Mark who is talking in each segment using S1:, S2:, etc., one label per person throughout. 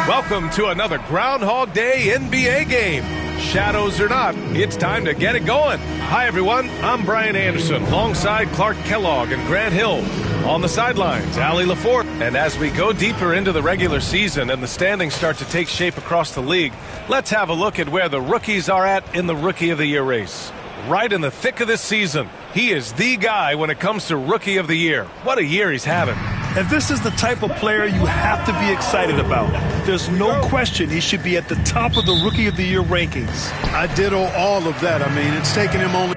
S1: Welcome to another Groundhog Day NBA game. Shadows or not, it's time to get it going. Hi, everyone. I'm Brian Anderson, alongside Clark Kellogg and Grant Hill. On the sidelines, Allie LaForte. And as we go deeper into the regular season and the standings start to take shape across the league, let's have a look at where the rookies are at in the Rookie of the Year race. Right in the thick of this season, he is the guy when it comes to Rookie of the Year. What a year he's having.
S2: And this is the type of player you have to be excited about. There's no question he should be at the top of the Rookie of the Year rankings.
S3: I ditto all of that. I mean, it's taken him only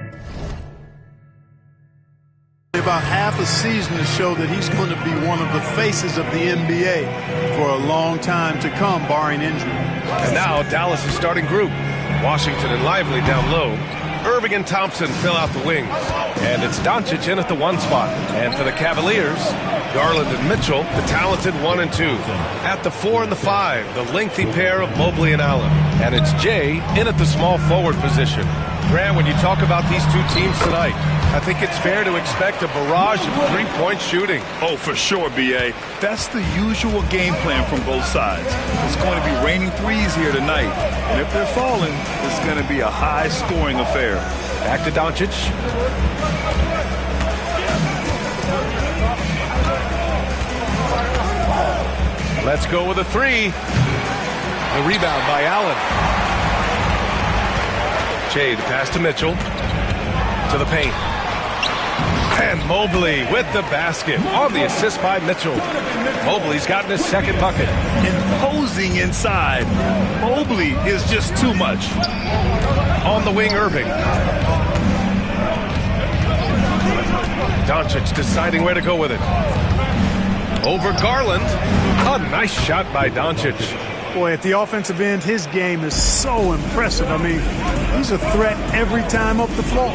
S3: about half a season to show that he's going to be one of the faces of the NBA for a long time to come, barring injury.
S1: And now Dallas' starting group. Washington and Lively down low. Irving and Thompson fill out the wings. And it's Doncic in at the 1 spot. And for the Cavaliers, Garland and Mitchell, the talented 1 and 2. At the 4 and the 5, the lengthy pair of Mobley and Allen. And it's Jay in at the small forward position. Grant, when you talk about these two teams tonight, I think it's fair to expect a barrage of three-point shooting.
S2: Oh, for sure, B.A. That's the usual game plan from both sides. It's going to be raining threes here tonight. And if they're falling, it's going to be a high-scoring affair.
S1: Back to Doncic. Let's go with a 3. The rebound by Allen. Jay, the pass to Mitchell. To the paint. And Mobley with the basket on the assist by Mitchell. Mobley's gotten his second bucket.
S2: Imposing inside. Mobley is just too much.
S1: On the wing, Irving. Doncic deciding where to go with it. Over Garland. A nice shot by Doncic.
S3: Boy, at the offensive end, his game is so impressive. I mean, he's a threat every time up the floor.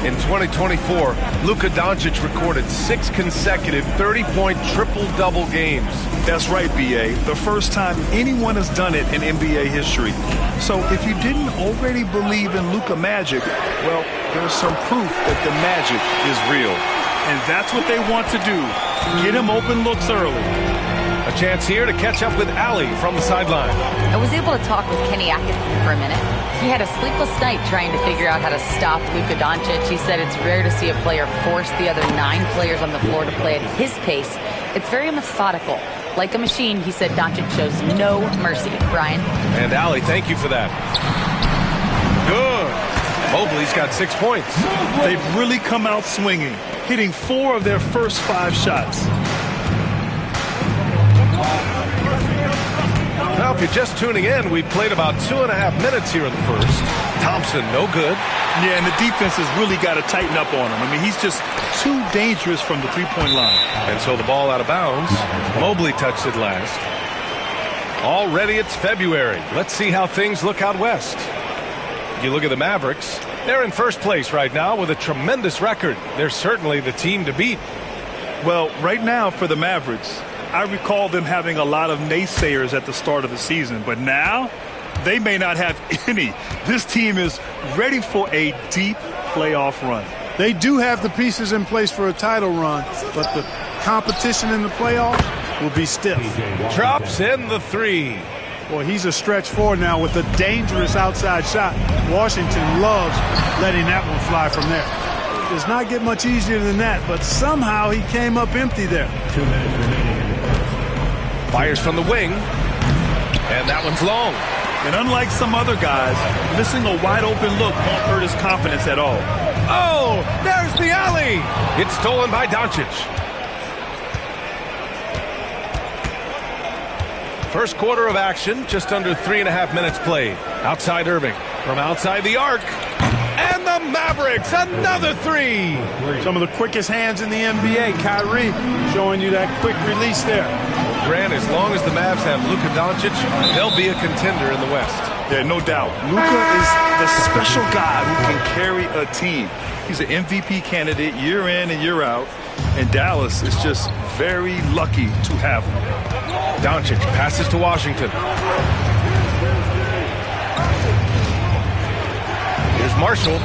S1: In 2024, Luka Doncic recorded 6 consecutive 30-point triple-double games.
S2: That's right, B.A. The first time anyone has done it in NBA history. So if you didn't already believe in Luka magic, well, there's some proof that the magic is real. And that's what they want to do. Get him open looks early.
S1: A chance here to catch up with Allie from the sideline.
S4: I was able to talk with Kenny Atkinson for a minute. He had a sleepless night trying to figure out how to stop Luka Doncic. He said it's rare to see a player force the other 9 players on the floor to play at his pace. It's very methodical. Like a machine, he said Doncic shows no mercy. Brian?
S1: And Allie, thank you for that. Good. Mobley's got 6 points.
S2: They've really come out swinging, hitting 4 of their first 5 shots.
S1: Now, if you're just tuning in, we played about 2.5 minutes here in the first. Thompson, no good.
S2: Yeah, and the defense has really got to tighten up on him. I mean, he's just too dangerous from the three-point line.
S1: And so the ball out of bounds. Mobley touched it last. Already it's February. Let's see how things look out west. You look at the Mavericks. They're in first place right now with a tremendous record. They're certainly the team to beat.
S2: Well, right now for the Mavericks, I recall them having a lot of naysayers at the start of the season, but now they may not have any. This team is ready for a deep playoff run.
S3: They do have the pieces in place for a title run, but the competition in the playoffs will be stiff.
S1: Drops in the 3.
S3: Boy, he's a stretch 4 now with a dangerous outside shot. Washington loves letting that one fly from there. Does not get much easier than that, but somehow he came up empty there.
S1: 2 minutes remaining. Fires from the wing, and that one's long.
S2: And unlike some other guys, missing a wide-open look won't hurt his confidence at all.
S1: Oh, there's the alley. It's stolen by Doncic. First quarter of action, just under 3.5 minutes played. Outside Irving, from outside the arc. And the Mavericks, another three.
S3: Some of the quickest hands in the NBA. Kyrie showing you that quick release there.
S1: Grant, as long as the Mavs have Luka Doncic, they'll be a contender in the West.
S2: Yeah, no doubt. Luka is the special guy who can carry a team. He's an MVP candidate year in and year out. And Dallas is just very lucky to have him.
S1: Doncic passes to Washington. Here's Marshall.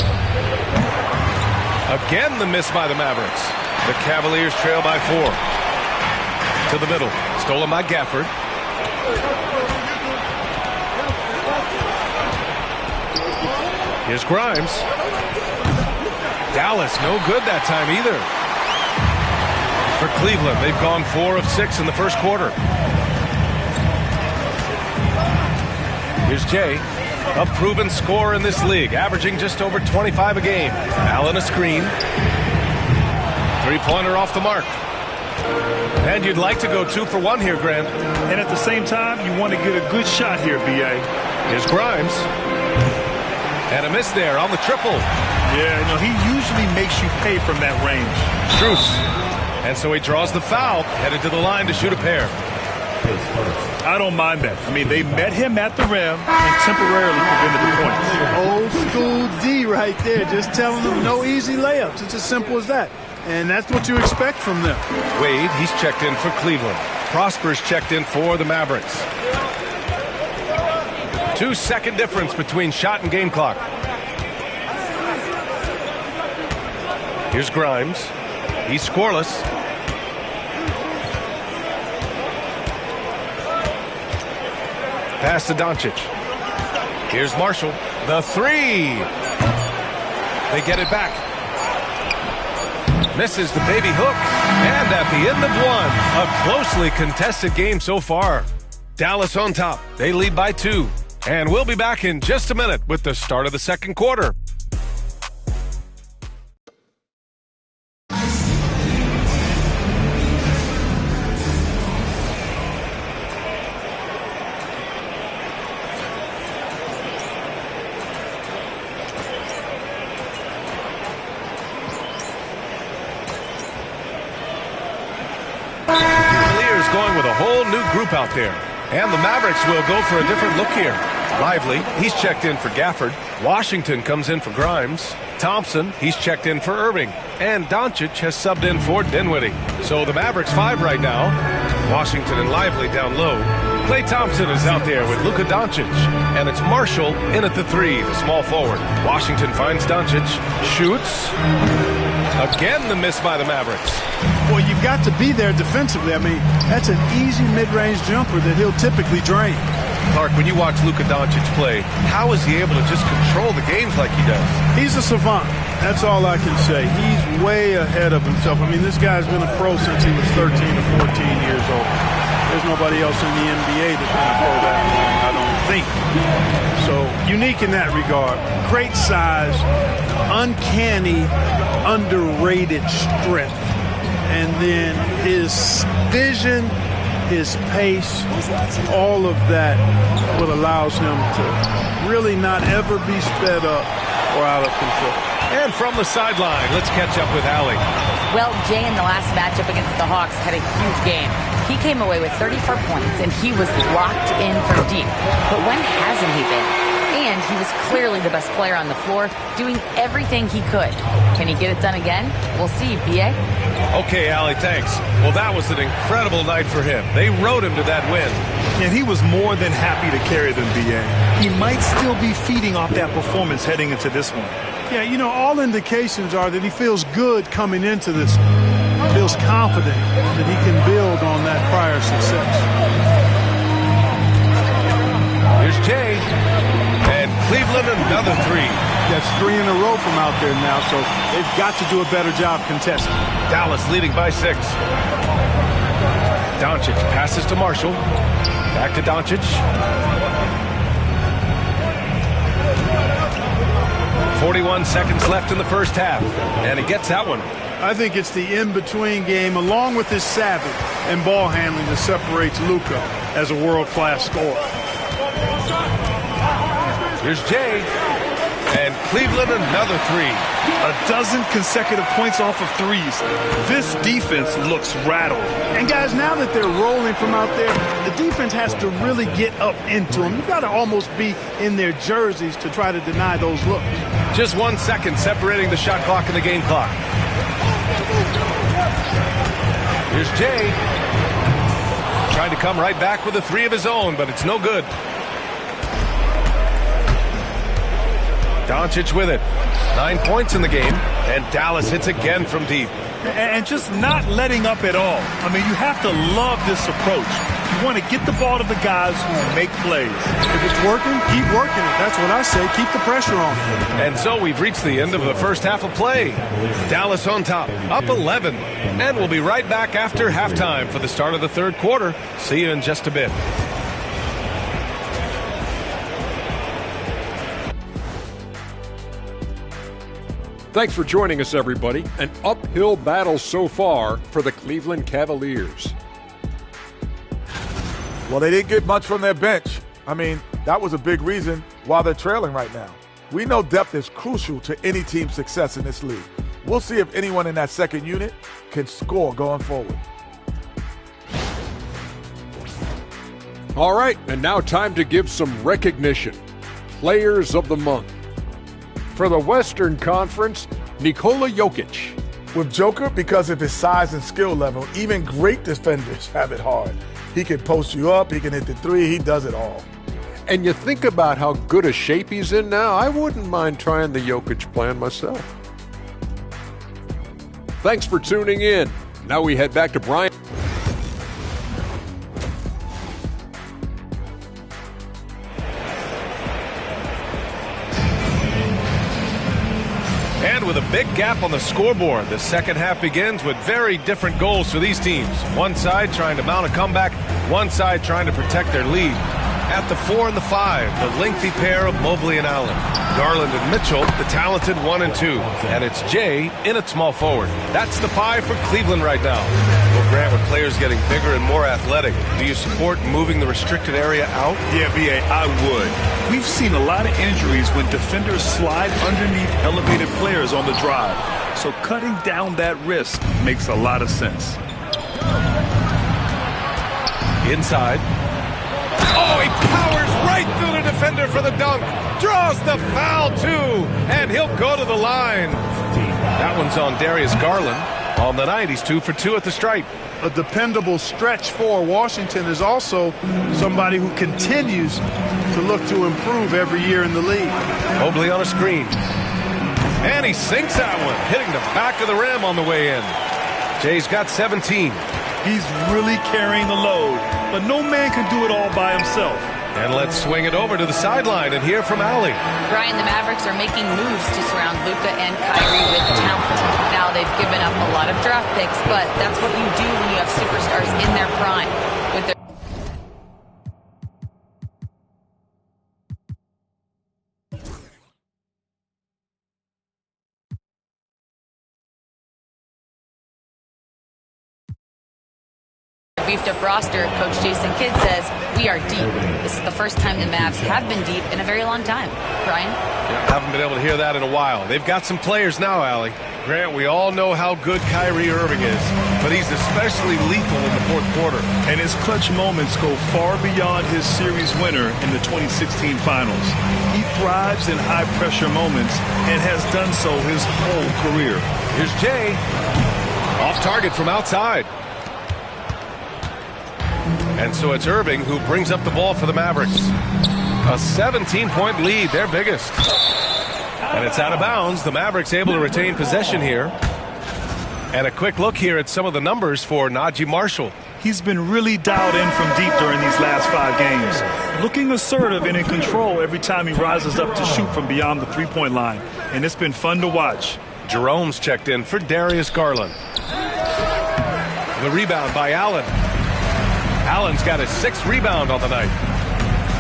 S1: Again, the miss by the Mavericks. The Cavaliers trail by 4. To the middle. Stolen by Gafford. Here's Grimes. Dallas, no good that time either. For Cleveland, they've gone 4 of 6 in the first quarter. Here's Jay, a proven scorer in this league, averaging just over 25 a game. Allen a screen. Three-pointer off the mark. And you'd like to go 2 for 1 here, Grant.
S2: And at the same time, you want to get a good shot here, B.A.
S1: Here's Grimes. And a miss there on the triple.
S2: Yeah, no, he usually makes you pay from that range.
S1: Truce. And so he draws the foul, headed to the line to shoot a pair.
S2: I don't mind that. I mean, they met him at the rim and temporarily prevented the points.
S3: Old school D right there, just telling them no easy layups. It's as simple as that. And that's what you expect from them.
S1: Wade, he's checked in for Cleveland. Prosper's checked in for the Mavericks. 2-second difference between shot and game clock. Here's Grimes. He's scoreless. Pass to Doncic. Here's Marshall. The three. They get it back. Misses the baby hook. And at the end of one, a closely contested game so far. Dallas on top. They lead by 2. And we'll be back in just a minute with the start of the second quarter. Going with a whole new group out there. And the Mavericks will go for a different look here. Lively, he's checked in for Gafford. Washington comes in for Grimes. Thompson, he's checked in for Irving. And Doncic has subbed in for Dinwiddie. So the Mavericks 5 right now. Washington and Lively down low. Klay Thompson is out there with Luka Doncic. And it's Marshall in at the 3, the small forward. Washington finds Doncic. Shoots. Again, the miss by the Mavericks.
S3: Well, you've got to be there defensively. I mean, that's an easy mid-range jumper that he'll typically drain.
S1: Clark, when you watch Luka Doncic play, how is he able to just control the games like he does?
S3: He's a savant. That's all I can say. He's way ahead of himself. I mean, this guy's been a pro since he was 13 or 14 years old. There's nobody else in the NBA that's been a pro that long, I don't think. So, unique in that regard. Great size, uncanny, underrated strength. And then his vision, his pace, all of that what allows him to really not ever be sped up or out of control.
S1: And from the sideline, let's catch up with Allie.
S4: Well, Jay in the last matchup against the Hawks had a huge game. He came away with 34 points, and he was locked in from deep. But when hasn't he been? And he was clearly the best player on the floor, doing everything he could. Can he get it done again? We'll see, B.A.
S1: Okay, Allie, thanks. Well, that was an incredible night for him. They rode him to that win.
S2: And he was more than happy to carry them, B.A. He might still be feeding off that performance heading into this one.
S3: Yeah, you know, all indications are that he feels good coming into this. Feels confident that he can build on that prior success.
S1: Here's Jay. And Cleveland another 3.
S3: That's 3 in a row from out there now, so they've got to do a better job contesting.
S1: Dallas leading by 6. Doncic passes to Marshall. Back to Doncic. 41 seconds left in the first half. And he gets that one.
S3: I think it's the in-between game, along with his savvy and ball handling, that separates Luka as a world-class scorer.
S1: Here's Jay. And Cleveland another three.
S2: A dozen consecutive points off of threes. This defense looks rattled.
S3: And guys, now that they're rolling from out there, the defense has to really get up into them. You've got to almost be in their jerseys to try to deny those looks.
S1: Just 1 second separating the shot clock and the game clock. Here's Jay. Trying to come right back with a three of his own, but it's no good. Doncic with it. 9 points in the game, and Dallas hits again from deep.
S2: And just not letting up at all. I mean, you have to love this approach. You want to get the ball to the guys who make plays.
S3: If it's working, keep working it. That's what I say. Keep the pressure on.
S1: And so we've reached the end of the first half of play. Dallas on top, up 11. And we'll be right back after halftime for the start of the third quarter. See you in just a bit.
S5: Thanks for joining us, everybody. An uphill battle so far for the Cleveland Cavaliers.
S6: Well, they didn't get much from their bench. I mean, that was a big reason why they're trailing right now. We know depth is crucial to any team's success in this league. We'll see if anyone in that second unit can score going forward.
S5: All right, and now time to give some recognition. Players of the Month. For the Western Conference, Nikola Jokic.
S6: With Joker, because of his size and skill level, even great defenders have it hard. He can post you up, he can hit the three, he does it all.
S5: And you think about how good a shape he's in now, I wouldn't mind trying the Jokic plan myself. Thanks for tuning in. Now we head back to Brian.
S1: And with a big gap on the scoreboard, the second half begins with very different goals for these teams. One side trying to mount a comeback, one side trying to protect their lead. At the 4 and the 5, the lengthy pair of Mobley and Allen. Garland and Mitchell, the talented 1 and 2. And it's Jay in at small forward. That's the 5 for Cleveland right now. Well, Grant, with players getting bigger and more athletic, do you support moving the restricted area out?
S2: Yeah, B.A., I would. We've seen a lot of injuries when defenders slide underneath elevated players on the drive. So cutting down that risk makes a lot of sense.
S1: Inside. Oh, he powers right through the defender for the dunk. Draws the foul, too. And he'll go to the line. That one's on Darius Garland. On the night, he's 2 for 2 at the stripe.
S3: A dependable stretch for Washington is also somebody who continues to look to improve every year in the league.
S1: Mobley on a screen. And he sinks that one, hitting the back of the rim on the way in. Jay's got 17.
S2: He's really carrying the load, but no man can do it all by himself.
S1: And let's swing it over to the sideline and hear from Allie.
S4: Brian, the Mavericks are making moves to surround Luka and Kyrie with talent. Now they've given up a lot of draft picks, but that's what you do when you have superstars in their prime. With their beefed up roster, Coach Jason Kidd says, we are deep. This is the first time the Mavs have been deep in a very long time. Brian?
S1: Yeah, haven't been able to hear that in a while. They've got some players now, Allie. Grant, we all know how good Kyrie Irving is, but he's especially lethal in the fourth quarter.
S2: And his clutch moments go far beyond his series winner in the 2016 finals. He thrives in high-pressure moments and has done so his whole career.
S1: Here's Jay. Off target from outside. And so it's Irving who brings up the ball for the Mavericks. A 17-point lead, their biggest. And it's out of bounds. The Mavericks able to retain possession here. And a quick look here at some of the numbers for Najee Marshall.
S2: He's been really dialed in from deep during these last 5 games. Looking assertive and in control every time he rises up to shoot from beyond the three-point line. And it's been fun to watch.
S1: Jerome's checked in for Darius Garland. The rebound by Allen. Allen's got his 6th rebound on the night.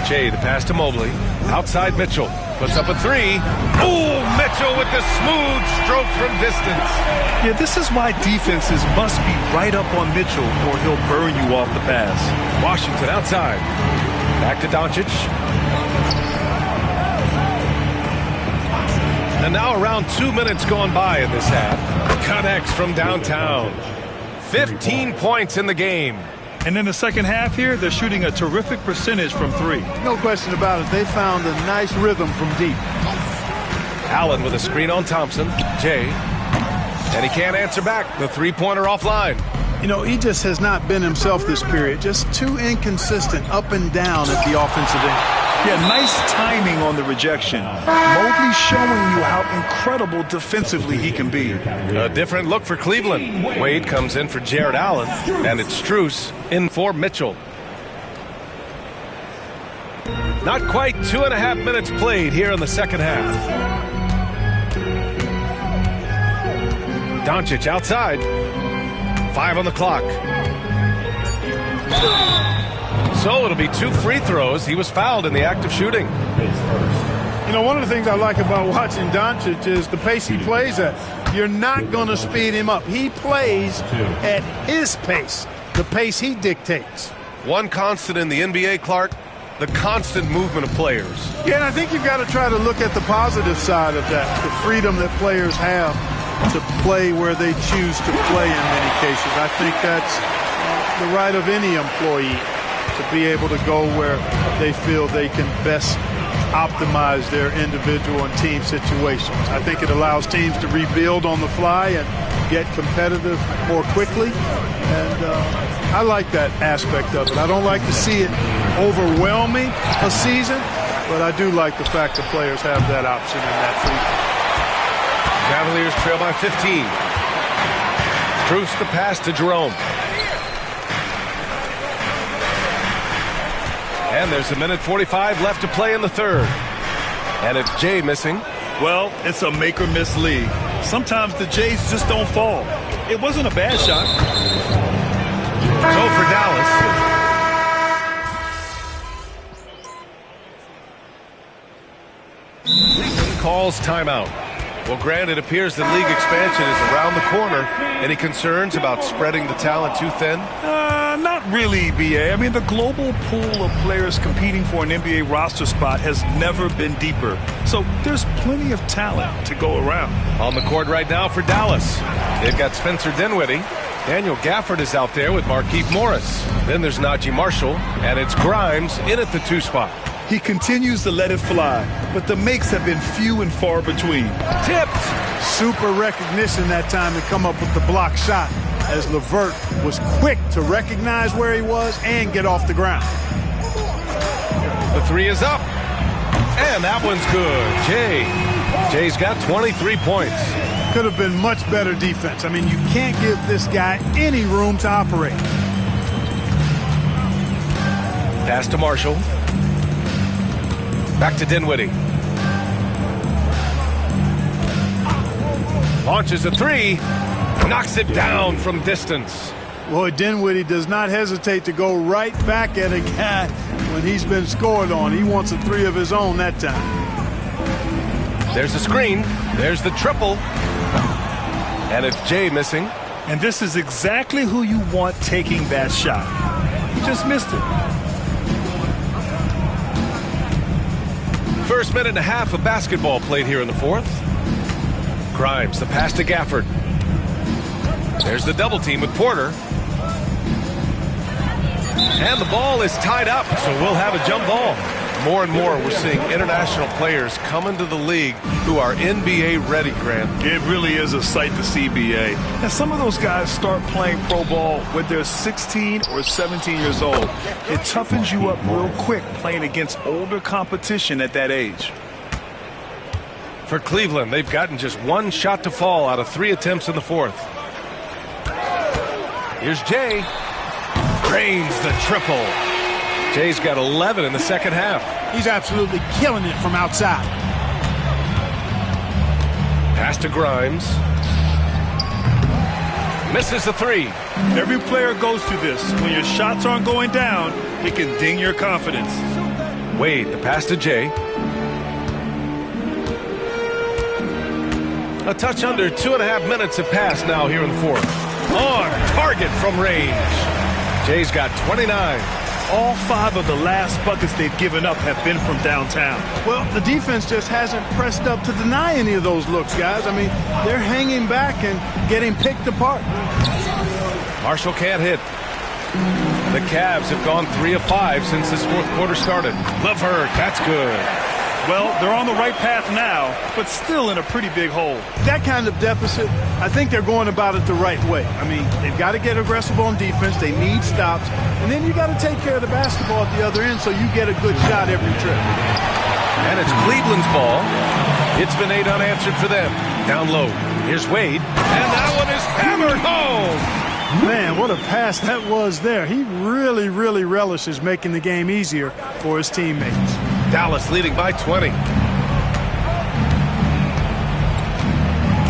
S1: Jay, the pass to Mobley. Outside Mitchell. Puts up a three. Ooh, Mitchell with the smooth stroke from distance.
S2: Yeah, this is why defenses must be right up on Mitchell or he'll burn you off the pass.
S1: Washington outside. Back to Doncic. And now around 2 minutes gone by in this half. Connects from downtown. 15 points in the game.
S2: And in the second half here, they're shooting a terrific percentage from three.
S3: No question about it. They found a nice rhythm from deep.
S1: Allen with a screen on Thompson. Jay. And he can't answer back. The three-pointer offline.
S3: You know, he just has not been himself this period. Just too inconsistent up and down at the offensive end.
S2: Yeah, nice timing on the rejection. Mobley showing you how incredible defensively he can be.
S1: A different look for Cleveland. Wade comes in for Jared Allen, and it's Strus in for Mitchell. Not quite 2.5 minutes played here in the second half. Doncic outside. 5 on the clock. So it'll be 2 free throws. He was fouled in the act of shooting.
S3: You know, one of the things I like about watching Doncic is the pace he plays at. You're not going to speed him up. He plays at his pace, the pace he dictates.
S1: One constant in the NBA, Clark, the constant movement of players.
S3: Yeah, and I think you've got to try to look at the positive side of that, the freedom that players have to play where they choose to play in many cases. I think that's the right of any employee, to be able to go where they feel they can best optimize their individual and team situations. I think it allows teams to rebuild on the fly and get competitive more quickly. And I like that aspect of it. I don't like to see it overwhelming a season, but I do like the fact that players have that option and that freedom.
S1: Cavaliers trail by 15. Strus the pass to Jerome. And there's 1:45 left to play in the third. And it's Jay missing.
S2: Well, it's a make-or-miss league. Sometimes the Jays just don't fall. It wasn't a bad shot.
S1: So for Dallas. Calls timeout. Well, Grant, it appears that league expansion is around the corner. Any concerns about spreading the talent too thin?
S2: Not really, BA. I mean, the global pool of players competing for an NBA roster spot has never been deeper. So there's plenty of talent to go around.
S1: On the court right now for Dallas. They've got Spencer Dinwiddie. Daniel Gafford is out there with Markieff Morris. Then there's Najee Marshall, and it's Grimes in at the 2 spot.
S2: He continues to let it fly, but the makes have been few and far between.
S1: Tipped.
S3: Super recognition that time to come up with the block shot, as LeVert was quick to recognize where he was and get off the ground.
S1: The 3 is up. And that one's good. Jay's got 23 points.
S3: Could have been much better defense. I mean, you can't give this guy any room to operate.
S1: Pass to Marshall. Back to Dinwiddie. Launches a 3. Knocks it down from distance.
S3: Boy, Dinwiddie does not hesitate to go right back at a guy when he's been scored on. He wants a 3 of his own that time.
S1: There's the screen. There's the triple. And it's Jay missing.
S2: And this is exactly who you want taking that shot. He just missed it.
S1: First minute and a half of basketball played here in the fourth. Grimes, the pass to Gafford. There's the double team with Porter. And the ball is tied up, so we'll have a jump ball. More and more, we're seeing international players come into the league who are NBA ready, Grant.
S2: It really is a sight to see, BA. And some of those guys start playing pro ball when they're 16 or 17 years old. It toughens you up real quick playing against older competition at that age.
S1: For Cleveland, they've gotten just 1 shot to fall out of 3 attempts in the fourth. Here's Jay. Drains the triple. Jay's got 11 in the second half.
S3: He's absolutely killing it from outside.
S1: Pass to Grimes. Misses the 3.
S2: Every player goes through this. When your shots aren't going down, it can ding your confidence.
S1: Wade, the pass to Jay. A touch under 2.5 minutes have passed now here in the fourth. On target from range. Jay's got 29.
S2: All 5 of the last buckets they've given up have been from downtown.
S3: Well, the defense just hasn't pressed up to deny any of those looks, guys. I mean, they're hanging back and getting picked apart.
S1: Marshall can't hit. The Cavs have gone 3 of 5 since this fourth quarter started. LeVert, that's good.
S2: Well, they're on the right path now, but still in a pretty big hole.
S3: That kind of deficit, I think they're going about it the right way. I mean, they've got to get aggressive on defense. They need stops. And then you got to take care of the basketball at the other end so you get a good shot every trip.
S1: And it's Cleveland's ball. It's been 8 unanswered for them. Down low. Here's Wade. And that one is hammered home.
S3: Man, what a pass that was there. He really, really relishes making the game easier for his teammates.
S1: Dallas leading by 20.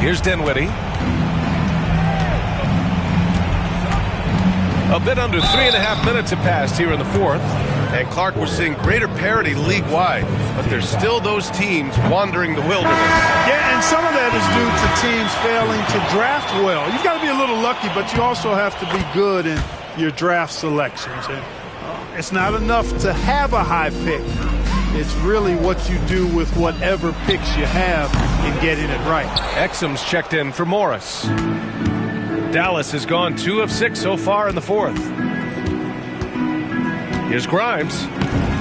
S1: Here's Dinwiddie. A bit under 3.5 minutes have passed here in the fourth. And Clark, we're seeing greater parity league-wide. But there's still those teams wandering the wilderness.
S3: Yeah, and some of that is due to teams failing to draft well. You've got to be a little lucky, but you also have to be good in your draft selections. And it's not enough to have a high pick. It's really what you do with whatever picks you have in getting it right.
S1: Exum's checked in for Morris. Dallas has gone 2 of 6 so far in the fourth. Here's Grimes.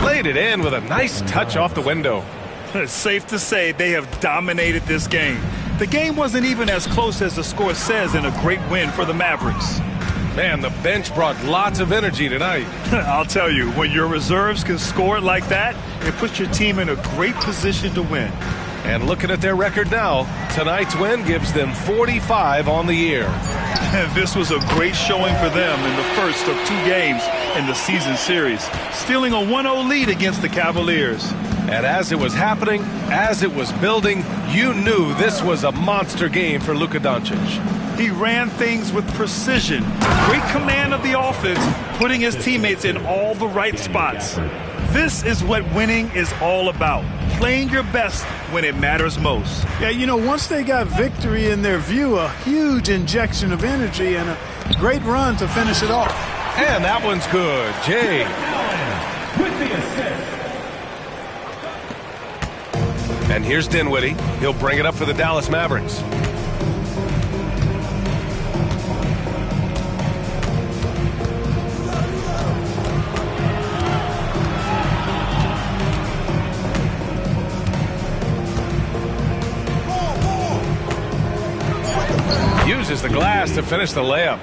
S1: Played it in with a nice touch off the window.
S2: It's safe to say they have dominated this game. The game wasn't even as close as the score says in a great win for the Mavericks.
S1: Man, the bench brought lots of energy tonight.
S2: I'll tell you, when your reserves can score like that, it puts your team in a great position to win.
S1: And looking at their record now, tonight's win gives them 45 on the year.
S2: And this was a great showing for them in the first of 2 games in the season series, stealing a 1-0 lead against the Cavaliers.
S1: And as it was happening, as it was building, you knew this was a monster game for Luka Doncic.
S2: He ran things with precision, great command of the offense, putting his teammates in all the right spots. This is what winning is all about, playing your best when it matters most.
S3: Yeah, you know, once they got victory in their view, a huge injection of energy and a great run to finish it off.
S1: And that one's good. Jay. And here's Dinwiddie. He'll bring it up for the Dallas Mavericks. Uses the glass to finish the layup.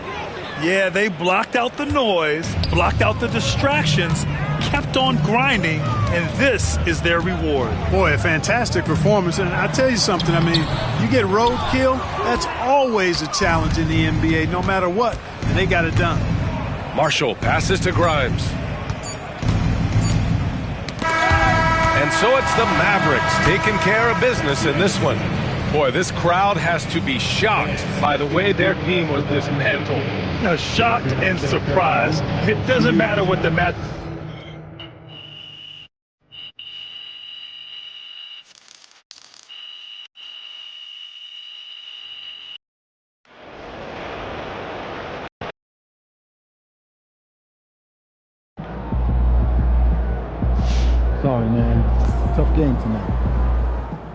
S2: Yeah, they blocked out the noise, blocked out the distractions, kept on grinding, and this is their reward.
S3: Boy, a fantastic performance. And I tell you something, I mean, you get roadkill, that's always a challenge in the NBA, no matter what, and they got it done.
S1: Marshall passes to Grimes. And so it's the Mavericks taking care of business in this one. Boy, this crowd has to be shocked by the way their team was dismantled.
S2: Shocked and surprised. It doesn't matter what the match.
S7: Sorry, man. Tough game tonight.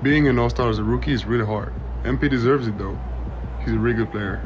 S8: Being an all-star as a rookie is really hard. MP deserves it, though. He's a really good player.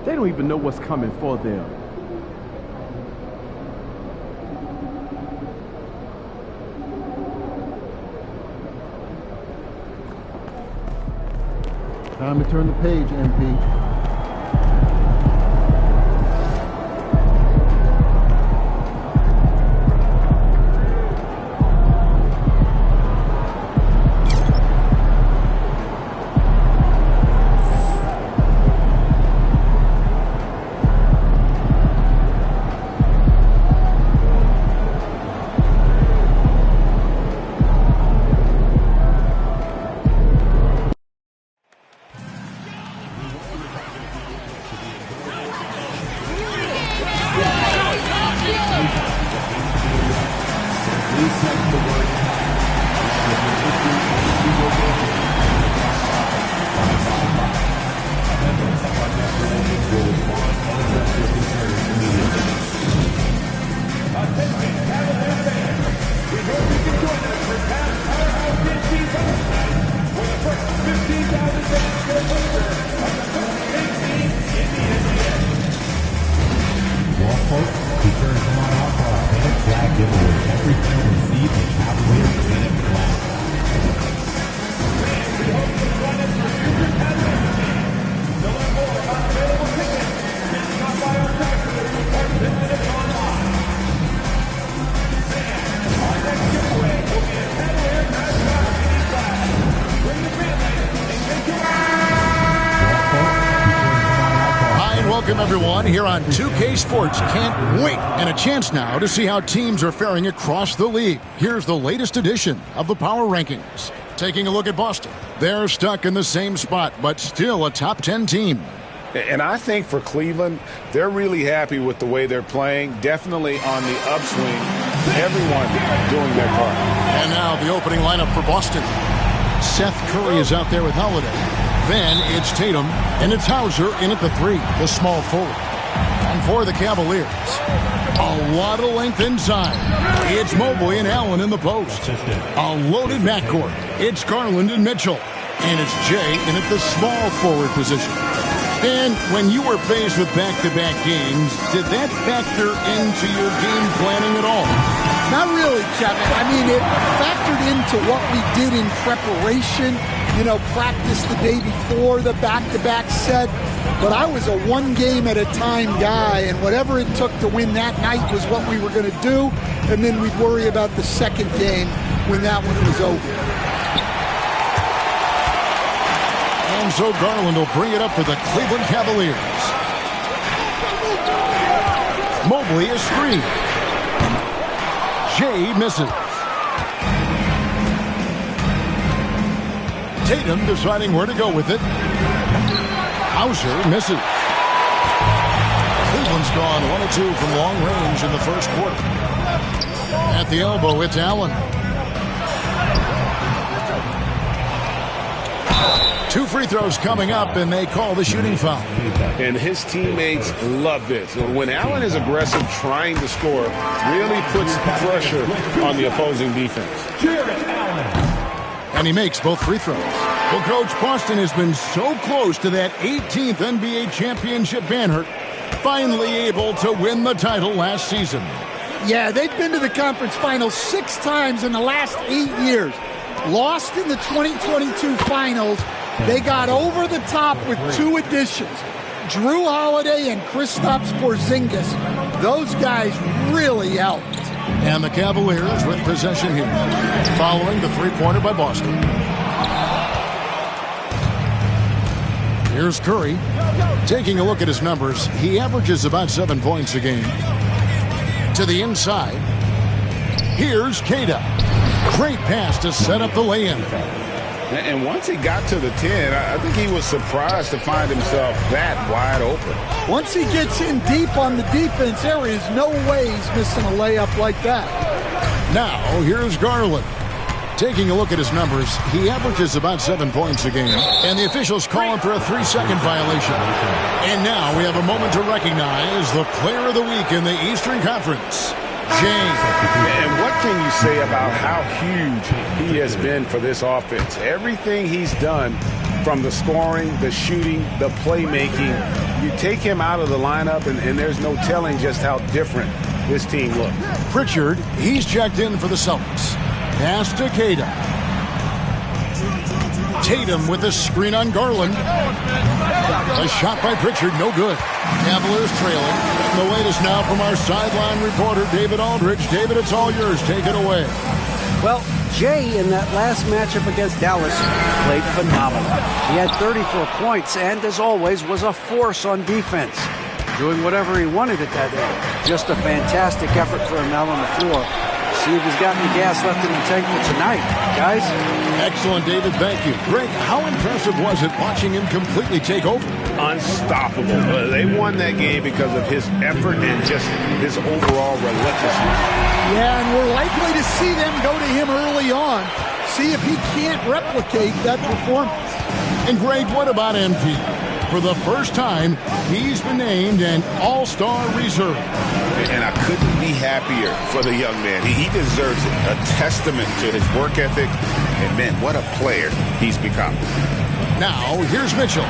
S9: They don't even know what's coming for them.
S7: Time to turn the page, MP.
S10: Welcome, everyone, here on 2K Sports. Can't wait. And a chance now to see how teams are faring across the league. Here's the latest edition of the Power Rankings. Taking a look at Boston. They're stuck in the same spot, but still a top 10 team.
S11: And I think for Cleveland, they're really happy with the way they're playing. Definitely on the upswing. Everyone doing their part.
S10: And now the opening lineup for Boston. Seth Curry is out there with Holiday. Then it's Tatum, and it's Hauser in at the 3, the small forward. And for the Cavaliers, a lot of length inside. It's Mobley and Allen in the post. A loaded backcourt. It's Garland and Mitchell. And it's Jay in at the small forward position. And when you were faced with back-to-back games, did that factor into your game planning at all?
S12: Not really, Kevin. I mean, it factored into what we did in preparation. You know, practice the day before the back-to-back set. But I was a one-game-at-a-time guy, and whatever it took to win that night was what we were going to do. And then we'd worry about the second game when that one was over.
S10: And so Garland will bring it up for the Cleveland Cavaliers. Mobley is screened. Jay misses. Tatum deciding where to go with it. Hauser misses. Cleveland's gone 1 of 2 from long range in the first quarter. At the elbow, it's Allen. 2 free throws coming up, and they call the shooting foul.
S11: And his teammates love this. When Allen is aggressive trying to score, really puts pressure on the opposing defense.
S10: And he makes both free throws. Well, Coach, Boston has been so close to that 18th NBA championship banner, finally able to win the title last season.
S12: Yeah, they've been to the conference finals 6 times in the last 8 years. Lost in the 2022 finals. They got over the top with 2 additions. Drew Holiday and Kristaps Porzingis. Those guys really helped.
S10: And the Cavaliers with possession here, following the three-pointer by Boston. Here's Curry. Taking a look at his numbers, he averages about 7 points a game. To the inside. Here's Queta. Great pass to set up the lay-in.
S11: And once he got to the 10, I think he was surprised to find himself that wide open.
S12: Once he gets in deep on the defense, there is no way he's missing a layup like that.
S10: Now, here's Garland. Taking a look at his numbers, he averages about 7 points a game. And the officials call him for a 3-second violation. And now we have a moment to recognize the player of the week in the Eastern Conference. James.
S11: And what can you say about how huge he has been for this offense? Everything he's done, from the scoring, the shooting, the playmaking, You take him out of the lineup, and there's no telling just how different this team looks.
S10: Pritchard, he's checked in for the Celtics. Pass to Tatum. Tatum with a screen on Garland. A shot by Pritchard, no good. Cavaliers trailing. And the latest now from our sideline reporter, David Aldridge. David, it's all yours. Take it away.
S13: Well, Jay, in that last matchup against Dallas, played phenomenal. He had 34 points and, as always, was a force on defense, doing whatever he wanted at that end. Just a fantastic effort for him out on the floor. See if he's got any gas left in the tank for tonight, guys.
S10: Excellent, David. Thank you. Greg, how impressive was it watching him completely take over?
S11: Unstoppable. They won that game because of his effort and just his overall relentlessness.
S12: Yeah, and we're likely to see them go to him early on. See if he can't replicate that performance.
S10: And Greg, what about MP? For the first time, he's been named an all-star reserve.
S11: And I couldn't be happier for the young man. He deserves it. A testament to his work ethic. And, man, what a player he's become.
S10: Now, here's Mitchell.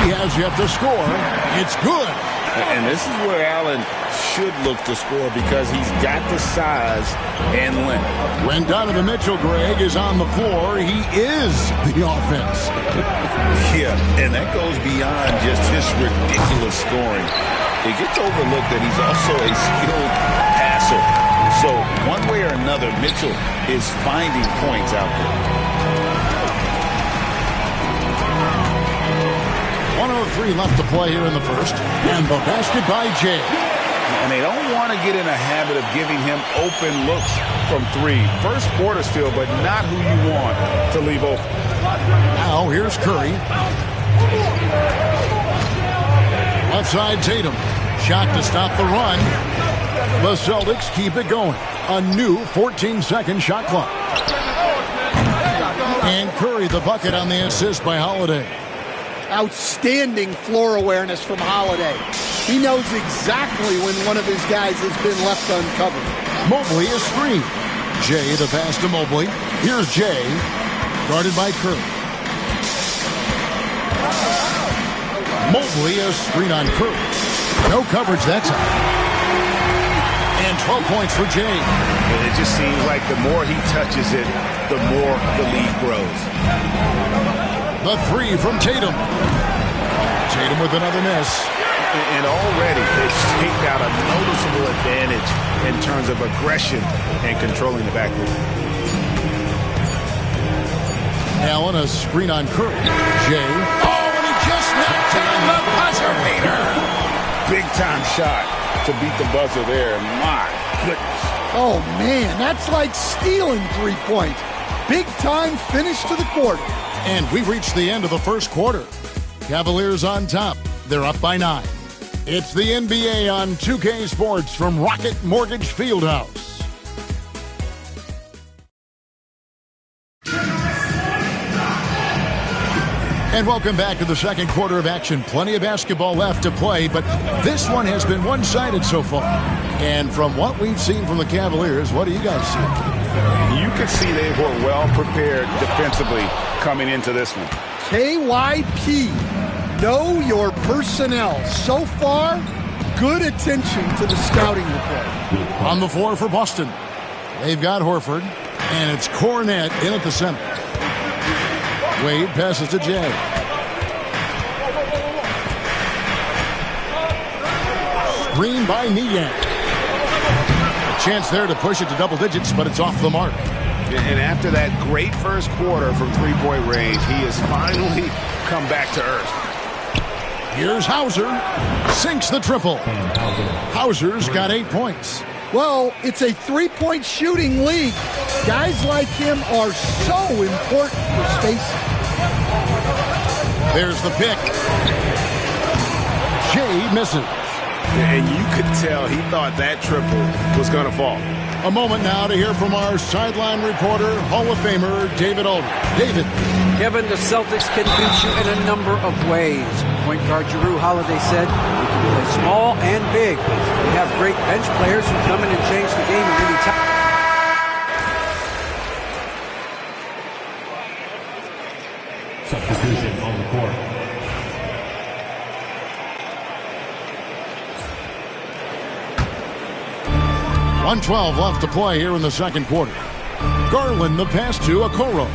S10: He has yet to score. It's good.
S11: And this is where Allen should look to score because he's got the size and length.
S10: When Donovan Mitchell, Greg, is on the floor, he is the offense.
S11: Yeah, and that goes beyond just his ridiculous scoring. It gets overlooked that he's also a skilled passer. So one way or another, Mitchell is finding points out there.
S10: 1:03 left to play here in the first. And the basket by Jay.
S11: And they don't want to get in a habit of giving him open looks from three. First quarter still, but not who you want to leave open.
S10: Now here's Curry. Left side Tatum. Shot to stop the run. The Celtics keep it going. A new 14-second shot clock. And Curry the bucket on the assist by Holiday.
S12: Outstanding floor awareness from Holiday. He knows exactly when one of his guys has been left uncovered.
S10: Mobley is screen. Jay the pass to Mobley. Here's Jay, guarded by Curry. Mobley a screen on Curry. No coverage that time. And 12 points for Jay.
S11: It just seems like the more he touches it, the more the lead grows.
S10: The three from Tatum. Tatum with another miss.
S11: And already they've staked out a noticeable advantage in terms of aggression and controlling the backcourt.
S10: Allen a screen on Curry. Jay. Oh, and he just knocked down the buzzer beater.
S11: Big time shot to beat the buzzer there. My goodness.
S12: Oh, man, that's like stealing 3 points. Big time finish to the quarter.
S10: And we've reached the end of the first quarter. Cavaliers on top. They're up by 9. It's the NBA on 2K Sports from Rocket Mortgage Fieldhouse. And welcome back to the second quarter of action. Plenty of basketball left to play, but this one has been one-sided so far. And from what we've seen from the Cavaliers, what do you guys see?
S11: You can see they were well prepared defensively coming into this one.
S12: KYP, know your personnel. So far, good attention to the scouting report.
S10: On the floor for Boston, they've got Horford, and it's Cornette in at the center. Wade passes to Jay. Screen by Niang. A chance there to push it to double digits, but it's off the mark.
S11: And after that great first quarter from three-point range, he has finally come back to earth.
S10: Here's Hauser. Sinks the triple. Hauser's got 8 points.
S12: Well, it's a three-point shooting league. Guys like him are so important for spacing.
S10: There's the pick. Jay misses.
S11: And you could tell he thought that triple was going to fall.
S10: A moment now to hear from our sideline reporter, Hall of Famer David Aldridge. David.
S13: Kevin, the Celtics can beat you in a number of ways. Point guard Jrue Holiday said, we can play small and big. We have great bench players who come in and change the game at any time.
S14: Substitution on the court.
S10: 1:12 left to play here in the second quarter. Garland the pass to Okoro.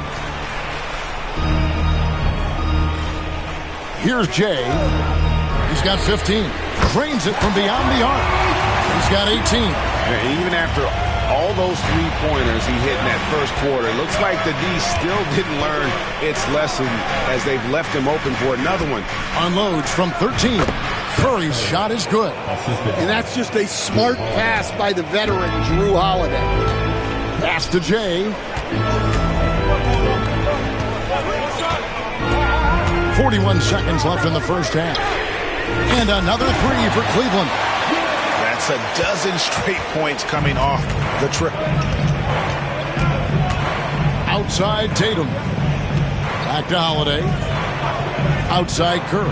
S10: Here's Jay. He's got 15. Drains it from beyond the arc. He's got 18.
S14: And even after all those three-pointers he hit in that first quarter, it looks like the D still didn't learn its lesson as they've left him open for another one.
S10: Unloads from 13. Curry's shot is good.
S12: And that's just a smart pass by the veteran, Drew Holiday.
S10: Pass to Jay. 41 seconds left in the first half. And another three for Cleveland.
S11: That's a dozen straight points coming off the triple.
S10: Outside Tatum. Back to Holiday. Outside Curry.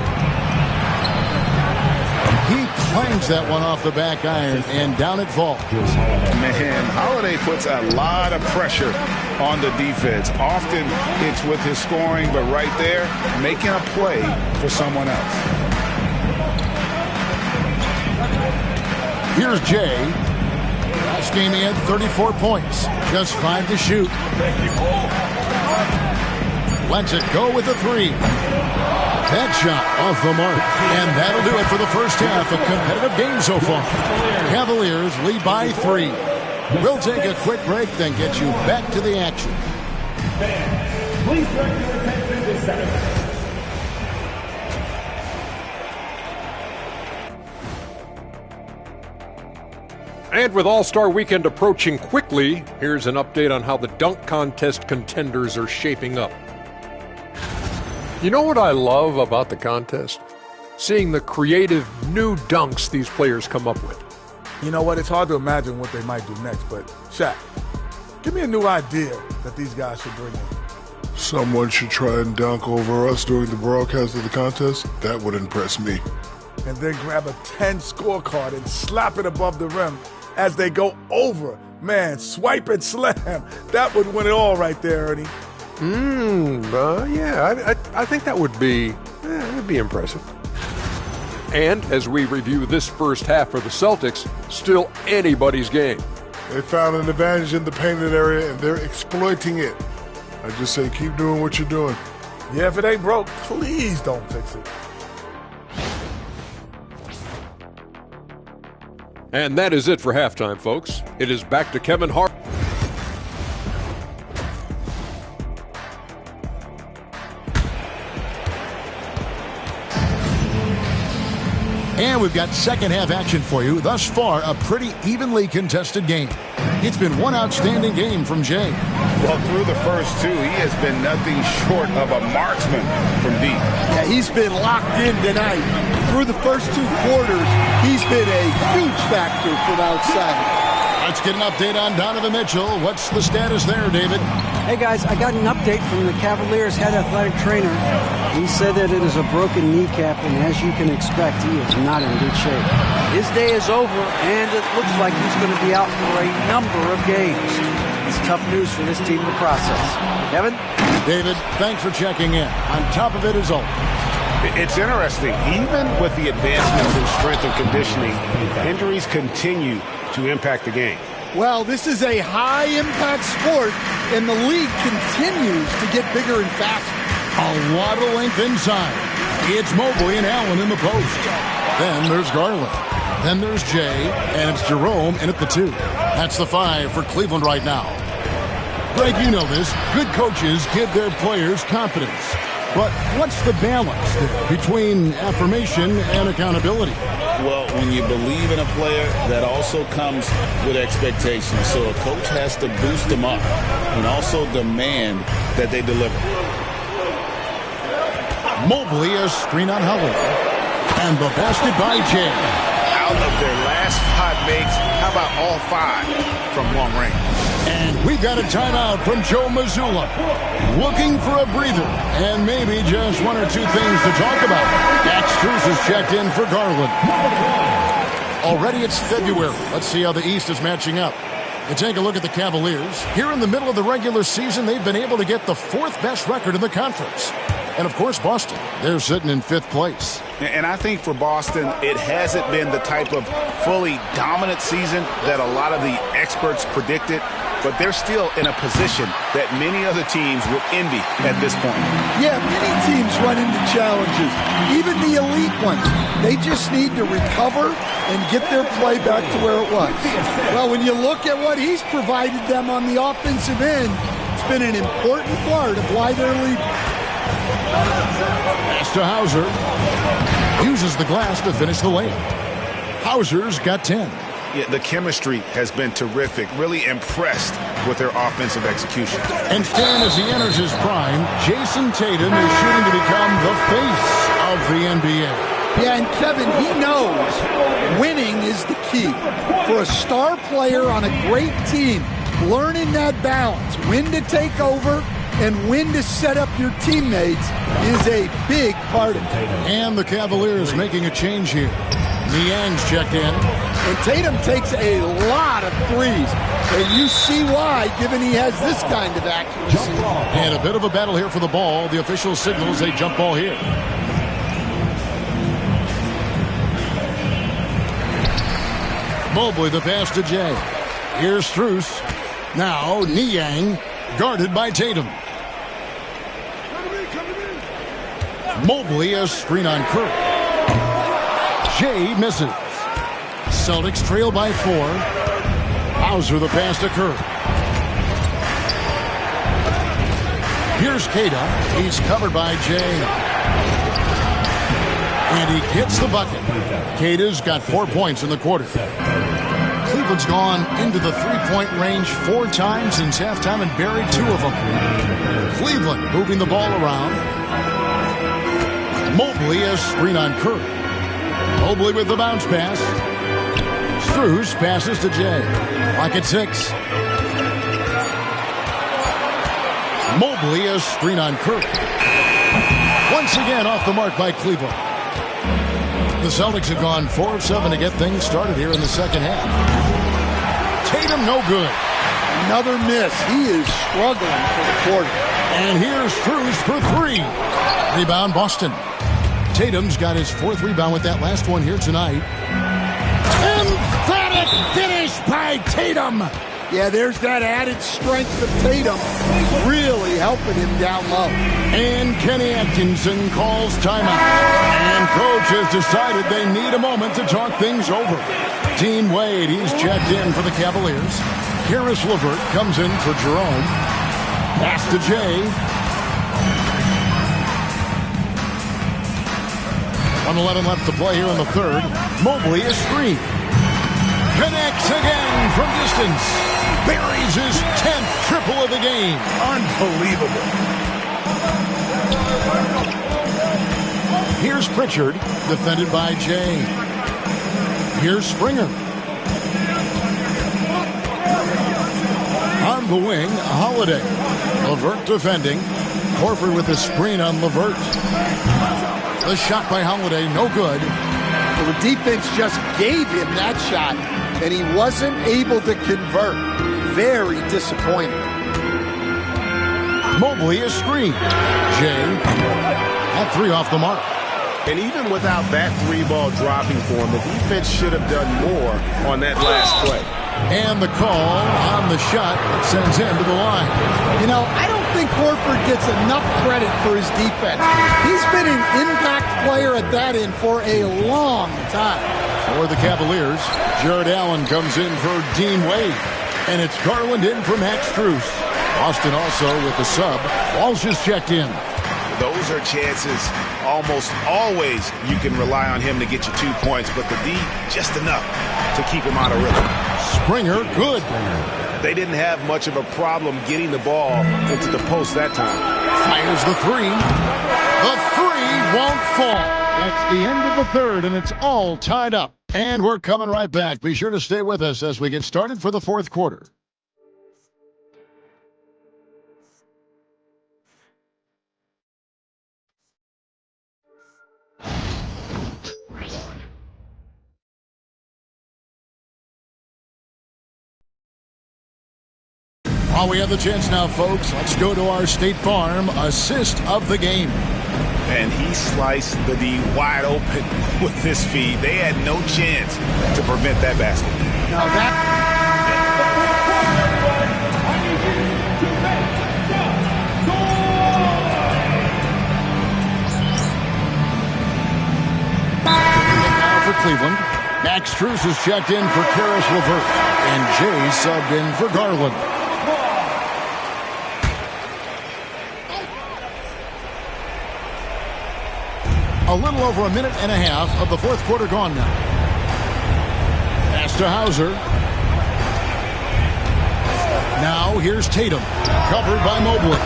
S10: He clangs that one off the back iron and down it falls.
S11: Man, Holiday puts a lot of pressure on the defense. Often it's with his scoring, but right there, making a play for someone else.
S10: Here's Jay. Last game he had 34 points. Just 5 to shoot. Lets it go with a three. That shot off the mark. And that'll do it for the first half. A competitive game so far. Cavaliers lead by 3. We'll take a quick break, then get you back to the action.
S15: Please direct your attention to center.
S5: And with All-Star Weekend approaching quickly, here's an update on how the dunk contest contenders are shaping up. You know what I love about the contest? Seeing the creative new dunks these players come up with.
S6: You know what? It's hard to imagine what they might do next, but Shaq, give me a new idea that these guys should bring in.
S8: Someone should try and dunk over us during the broadcast of the contest. That would impress me.
S6: And then grab a 10 scorecard and slap it above the rim as they go over. Man, swipe and slam. That would win it all right there, Ernie.
S5: Yeah, I think that would be, it'd be impressive. And as we review this first half for the Celtics, still anybody's game.
S8: They found an advantage in the painted area, and they're exploiting it. I just say keep doing what you're doing.
S6: Yeah, if it ain't broke, please don't fix it.
S5: And that is it for halftime, folks. It is back to Kevin Hart.
S10: And we've got second half action for you. Thus far, a pretty evenly contested game. It's been one outstanding game from Jay.
S11: Well, through the first two, he has been nothing short of a marksman from deep.
S12: Yeah, he's been locked in tonight. Through the first 2 quarters, he's been a huge factor from outside.
S10: Let's get an update on Donovan Mitchell. What's the status there, David?
S13: Hey, guys, I got an update from the Cavaliers' head athletic trainer. He said that it is a broken kneecap, and as you can expect, he is not in good shape. His day is over, and it looks like he's going to be out for a number of games. It's tough news for this team to process. Kevin?
S10: David, thanks for checking in. On top of it as always.
S14: It's interesting. Even with the advancements in strength and conditioning, injuries continue to impact the game.
S12: Well, this is a high-impact sport, and the league continues to get bigger and faster.
S10: A lot of length inside. It's Mobley and Allen in the post. Then there's Garland. Then there's Jay, and it's Jerome in at the 2. That's the 5 for Cleveland right now. Greg, you know this. Good coaches give their players confidence. But what's the balance there between affirmation and accountability?
S11: Well, when you believe in a player, that also comes with expectations. So a coach has to boost them up and also demand that they deliver.
S10: Mobley a screen on Howard. And the basket by Jay.
S11: Out of their last 5 makes, how about all 5 from long range?
S10: And we've got a timeout from Joe Mazzulla. Looking for a breather and maybe just 1 or 2 things to talk about. Dax Strus has checked in for Garland. Already it's February. Let's see how the East is matching up. You take a look at the Cavaliers. Here in the middle of the regular season, they've been able to get the 4th best record in the conference. And, of course, Boston, they're sitting in 5th place.
S11: And I think for Boston, it hasn't been the type of fully dominant season that a lot of the experts predicted, but they're still in a position that many other teams would envy at this point.
S12: Yeah, many teams run into challenges, even the elite ones. They just need to recover and get their play back to where it was. Well, when you look at what he's provided them on the offensive end, it's been an important part of why they're leading.
S10: Pass to Hauser. Uses the glass to finish the layup. Hauser's got 10.
S11: Yeah, the chemistry has been terrific. Really impressed with their offensive execution.
S10: And then as he enters his prime, Jason Tatum is shooting to become the face of the NBA.
S12: Yeah, and Kevin, he knows winning is the key. For a star player on a great team, learning that balance, when to take over and when to set up your teammates is a big part of it.
S10: And the Cavaliers making a change here. Niang's checked in.
S12: And Tatum takes a lot of threes. And you see why, given he has this kind of accuracy.
S10: And a bit of a battle here for the ball. The official signals a jump ball here. Mobley the pass to Jay. Here's Strus. Now Niang guarded by Tatum. Mobley a screen on Curry. Jay misses. Celtics trail by 4. Hauser the pass to Curry. Here's Queta. He's covered by Jay. And he gets the bucket. Queta's got 4 points in the quarter. Cleveland's gone into the three-point range 4 times since halftime and buried 2 of them. Cleveland moving the ball around. Mobley a screen on Curry. Mobley with the bounce pass. Strus passes to Jay. Clock at 6. Mobley a screen on Curry. Once again off the mark by Cleveland. The Celtics have gone 4 of 7 to get things started here in the second half. Tatum no good.
S12: Another miss. He is struggling for the quarter.
S10: And here's Strus for 3. Rebound Boston. Tatum's got his 4th rebound with that last one here tonight. Emphatic finish by Tatum.
S12: Yeah, there's that added strength of Tatum really helping him down low.
S10: And Kenny Atkinson calls timeout. And coach has decided they need a moment to talk things over. Dean Wade, he's checked in for the Cavaliers. Karis LeVert comes in for Jerome. Pass to Jay. 1:11 left to play here in the third. Mobley is free. Connects again from distance. Buries his 10th triple of the game.
S11: Unbelievable.
S10: Here's Pritchard, defended by Jay. Here's Springer. On the wing, Holiday. LeVert defending. Horford with the screen on LeVert. The shot by Holiday, no good.
S12: Well, the defense just gave him that shot, and he wasn't able to convert. Very disappointing.
S10: Mobley is screened. Jay, that 3 off the mark.
S14: And even without that 3-ball dropping for him, the defense should have done more on that last play.
S10: And the call on the shot sends him to the line.
S12: You know, I don't think Horford gets enough credit for his defense. He's been an impact player at that end for a long time.
S10: For the Cavaliers, Jared Allen comes in for Dean Wade. And it's Garland in for Max Strus. Austin also with the sub. Walsh is checked in.
S11: Those are chances almost always you can rely on him to get you 2 points, but the D just enough to keep him out of rhythm.
S10: Springer, good.
S11: They didn't have much of a problem getting the ball into the post that time.
S10: Fires the 3. The 3 won't fall. That's the end of the third, and it's all tied up. And we're coming right back. Be sure to stay with us as we get started for the fourth quarter. While we have the chance now, folks, let's go to our State Farm assist of the game.
S11: and he sliced the D wide open with his feet. They had no chance to prevent that basket.
S12: Now that...
S10: For Cleveland, Max Strus is checked in for Karis LeVert, and Jay subbed in for Garland. A little over a minute and a half of the fourth quarter gone now. Pass to Hauser. Now here's Tatum, covered by Mobley.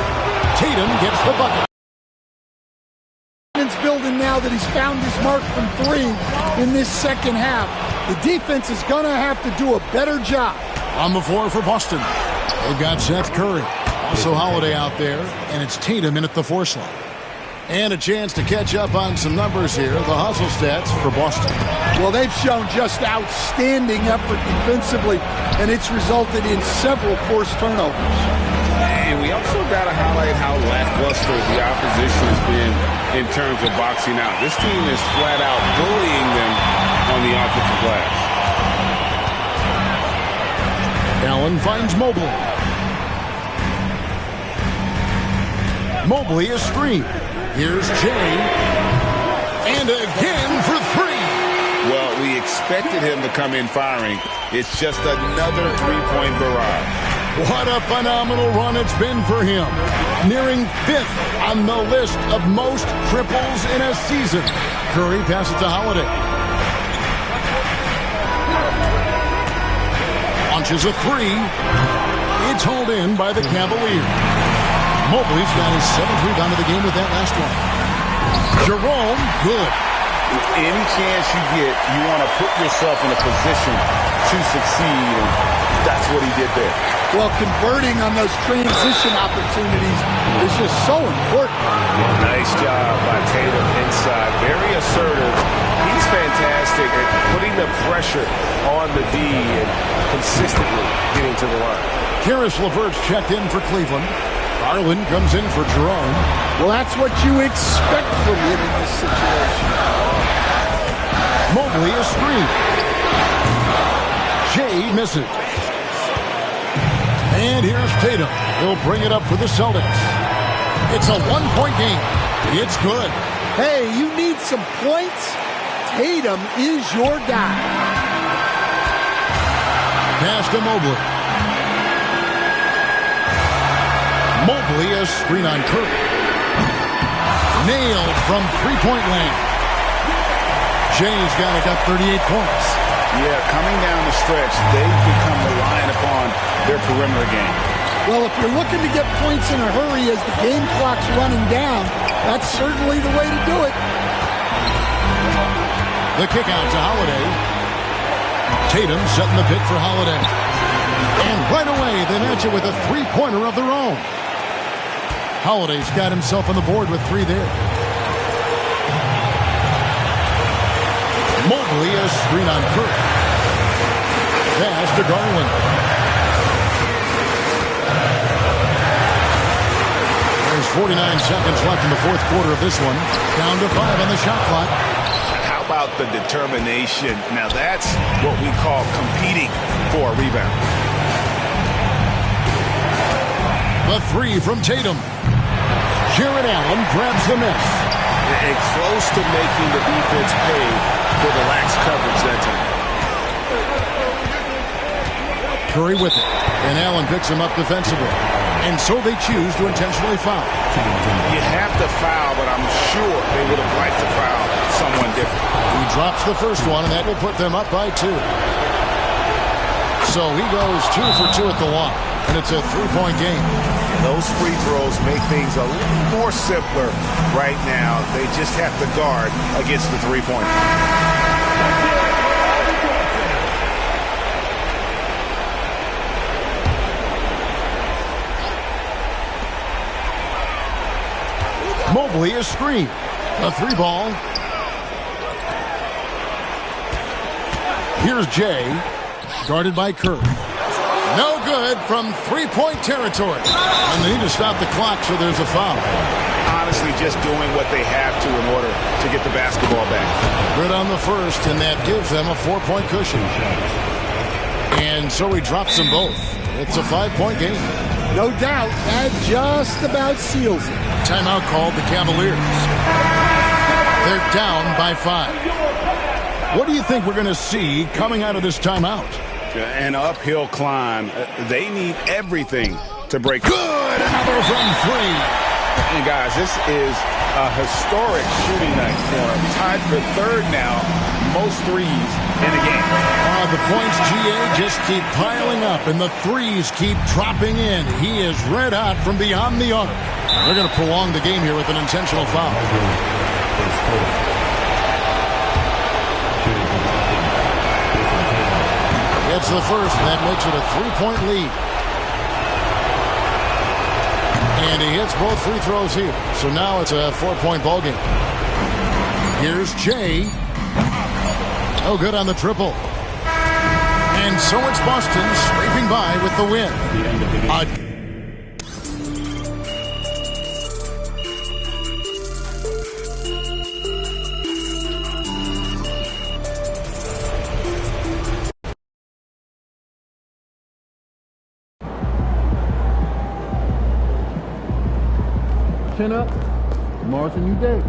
S10: Tatum gets the bucket.
S12: Building now that he's found his mark from three in this second half. The defense is going to have to do a better job.
S10: On the floor for Boston, they've got Seth Curry. Also Holiday out there, and it's Tatum in at the 4 slot. And a chance to catch up on some numbers here. The hustle stats for Boston.
S12: Well, they've shown just outstanding effort defensively, and it's resulted in several forced turnovers.
S14: And we also got to highlight how lackluster the opposition has been in terms of boxing out. This team is flat out bullying them on the offensive glass.
S10: Allen finds Mobley. Mobley is screen. Here's Jay. And again for 3.
S11: Well, we expected him to come in firing. It's just another three-point barrage.
S10: What a phenomenal run it's been for him. Nearing 5th on the list of most triples in a season. Curry passes to Holiday. Launches a 3. It's hauled in by the Cavaliers. Mobley's got his 7th rebound of the game with that last one. Jerome, good.
S11: Any chance you get, you want to put yourself in a position to succeed, and that's what he did there.
S12: Well, converting on those transition opportunities is just so important.
S14: Nice job by Tatum inside. Very assertive. He's fantastic at putting the pressure on the D and consistently getting to the line.
S10: Karis LeVert's checked in for Cleveland. Garland comes in for Jerome.
S12: Well, that's what you expect from him in this situation.
S10: Mobley is screened. Jay misses. And here's Tatum. He'll bring it up for the Celtics. It's a 1-point game. It's good.
S12: Hey, you need some points? Tatum is your guy.
S10: Pass to Mobley. Mobley a screen on Curry. Nailed from 3-point land. Jay's got 38 points.
S11: Yeah, coming down the stretch, they've become reliant upon their perimeter game.
S12: Well, if you're looking to get points in a hurry as the game clock's running down, that's certainly the way to do it.
S10: The kick out to Holiday. Tatum setting the pick for Holiday. And right away, they match it with a 3-pointer of their own. Holiday's got himself on the board with 3 there. Mobley a screen on Curry. Pass to Garland. There's 49 seconds left in the fourth quarter of this one. Down to 5 on the shot clock.
S11: How about the determination? Now that's what we call competing for a rebound.
S10: The 3 from Tatum. Jared Allen grabs the miss.
S14: And close to making the defense pay for the lax coverage that time.
S10: Curry with it. And Allen picks him up defensively. And so they choose to intentionally foul.
S11: You have to foul, but I'm sure they would have liked to foul someone different.
S10: He drops the first one, and that will put them up by 2. So he goes 2 for 2 at the line. And it's a 3-point game.
S11: Those free throws make things a little more simpler right now. They just have to guard against the 3-pointer.
S10: Mobley is screened. A 3-ball. Here's Jay, guarded by Curry. No good from 3-point territory. And they need to stop the clock, so there's a foul.
S11: I honestly just doing what they have to in order to get the basketball back.
S10: Good on the first, and that gives them a 4-point cushion. And so he drops them both. It's a 5-point game.
S12: No doubt, that just about seals it.
S10: Timeout called the Cavaliers. They're down by 5. What do you think we're going to see coming out of this timeout?
S11: An uphill climb. They need everything to break.
S10: Good! Another from 3.
S11: And guys, this is a historic shooting night for him. Tied for third now, most threes in a game.
S10: The points, GA, just keep piling up, and the threes keep dropping in. He is red hot from beyond the arc. They're going to prolong the game here with an intentional foul. It's the first, and that makes it a 3-point lead. And he hits both free throws here. So now it's a 4-point ball game. Here's Jay. Oh, good on the triple. And so it's Boston scraping by with the win.
S7: Chin up. Tomorrow's a new day.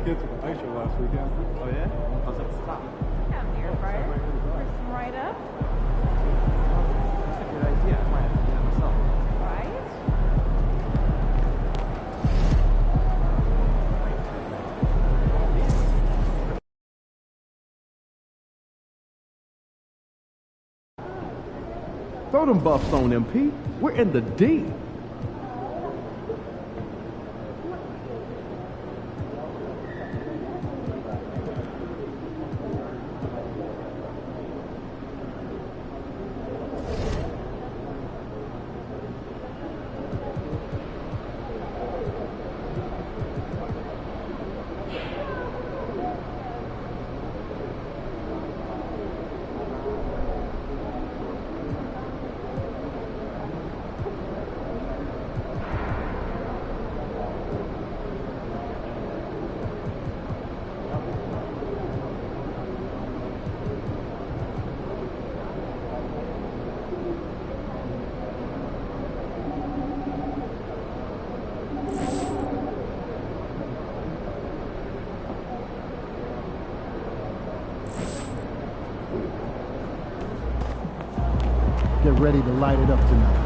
S3: Kids with the ice show last weekend. Oh yeah? How's that stop?
S16: Come here, Brian. Bring some right up.
S3: That's a good idea. I might have to do that myself.
S9: Right? Throw them buffs on them, Pete. We're in the D.
S7: Get ready to light it up tonight.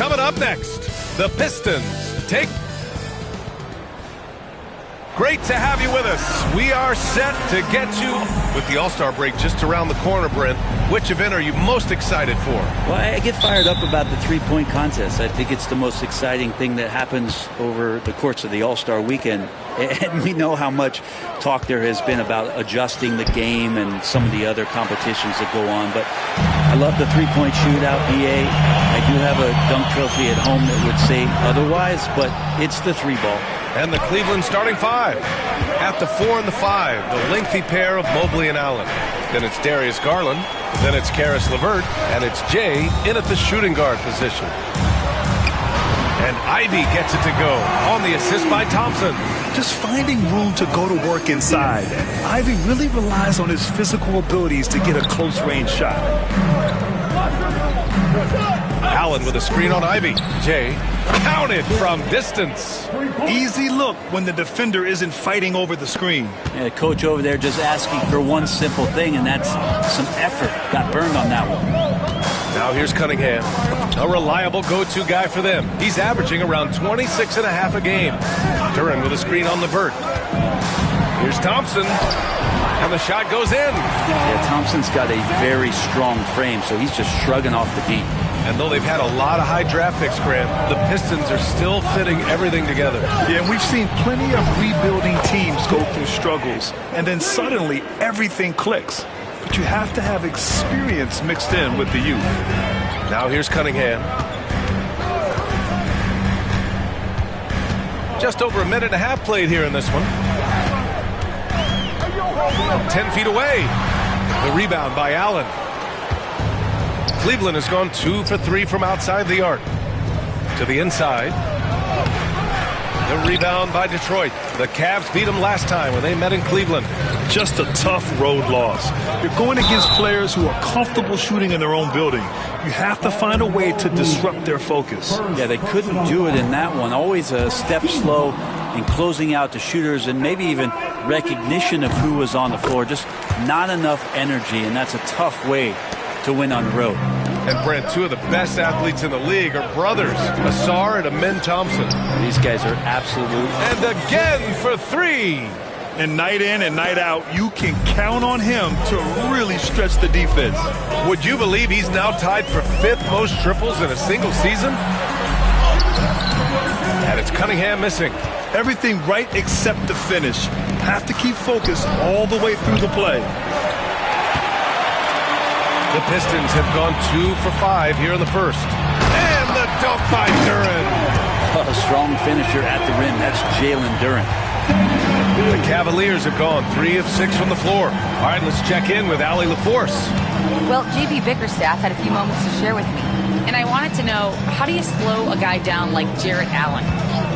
S1: Coming up next, the Pistons take... Great to have you with us. We are set to get you with the All-Star break just around the corner, Brent. Which event are you most excited for?
S17: Well, I get fired up about the three-point contest. I think it's the most exciting thing that happens over the course of the All-Star weekend. And we know how much talk there has been about adjusting the game and some of the other competitions that go on. But I love the three-point shootout, BA. I do have a dunk trophy at home that would say otherwise, but it's the three ball.
S1: And the Cleveland starting five. At the 4 and the 5, the lengthy pair of Mobley and Allen. Then it's Darius Garland. Then it's Karis LeVert. And it's Jay in at the shooting guard position. And Ivy gets it to go on the assist by Thompson.
S2: Just finding room to go to work inside. Ivy really relies on his physical abilities to get a close-range shot.
S1: Allen with a screen on Ivy. Jay counted from distance.
S2: Easy look when the defender isn't fighting over the screen.
S17: Yeah, coach over there just asking for one simple thing, and that's some effort. Got burned on that one.
S1: Now here's Cunningham, a reliable go-to guy for them. He's averaging around 26.5 a game. Duran with a screen on LeVert. Here's Thompson, and the shot goes in.
S17: Yeah, Thompson's got a very strong frame, so he's just shrugging off the beat.
S1: And though they've had a lot of high draft picks, Grant, the Pistons are still fitting everything together.
S2: Yeah, and we've seen plenty of rebuilding teams go through struggles, and then suddenly everything clicks. But you have to have experience mixed in with the youth.
S1: Now here's Cunningham. Just over a minute and a half played here in this one. 10 feet away. The rebound by Allen. Cleveland has gone 2 for 3 from outside the arc. To the inside. The rebound by Detroit. The Cavs beat them last time when they met in Cleveland.
S2: Just a tough road loss. You're going against players who are comfortable shooting in their own building. You have to find a way to disrupt their focus.
S17: Yeah, they couldn't do it in that one. Always a step slow in closing out the shooters and maybe even recognition of who was on the floor. Just not enough energy, and that's a tough way to win on the road.
S1: And Brent, 2 of the best athletes in the league are brothers, Asar and Amin Thompson.
S17: These guys are absolute.
S1: And again for 3.
S2: And night in and night out, you can count on him to really stretch the defense.
S1: Would you believe he's now tied for 5th most triples in a single season? And it's Cunningham missing.
S2: Everything right except the finish. Have to keep focused all the way through the play.
S1: The Pistons have gone 2 for 5 here in the first. And the dunk by Duran.
S17: A strong finisher at the rim. That's Jalen Duran.
S1: The Cavaliers have gone 3 of 6 from the floor. All right, let's check in with Allie LaForce.
S4: Well, JB Bickerstaff had a few moments to share with me. And I wanted to know, how do you slow a guy down like Jarrett Allen?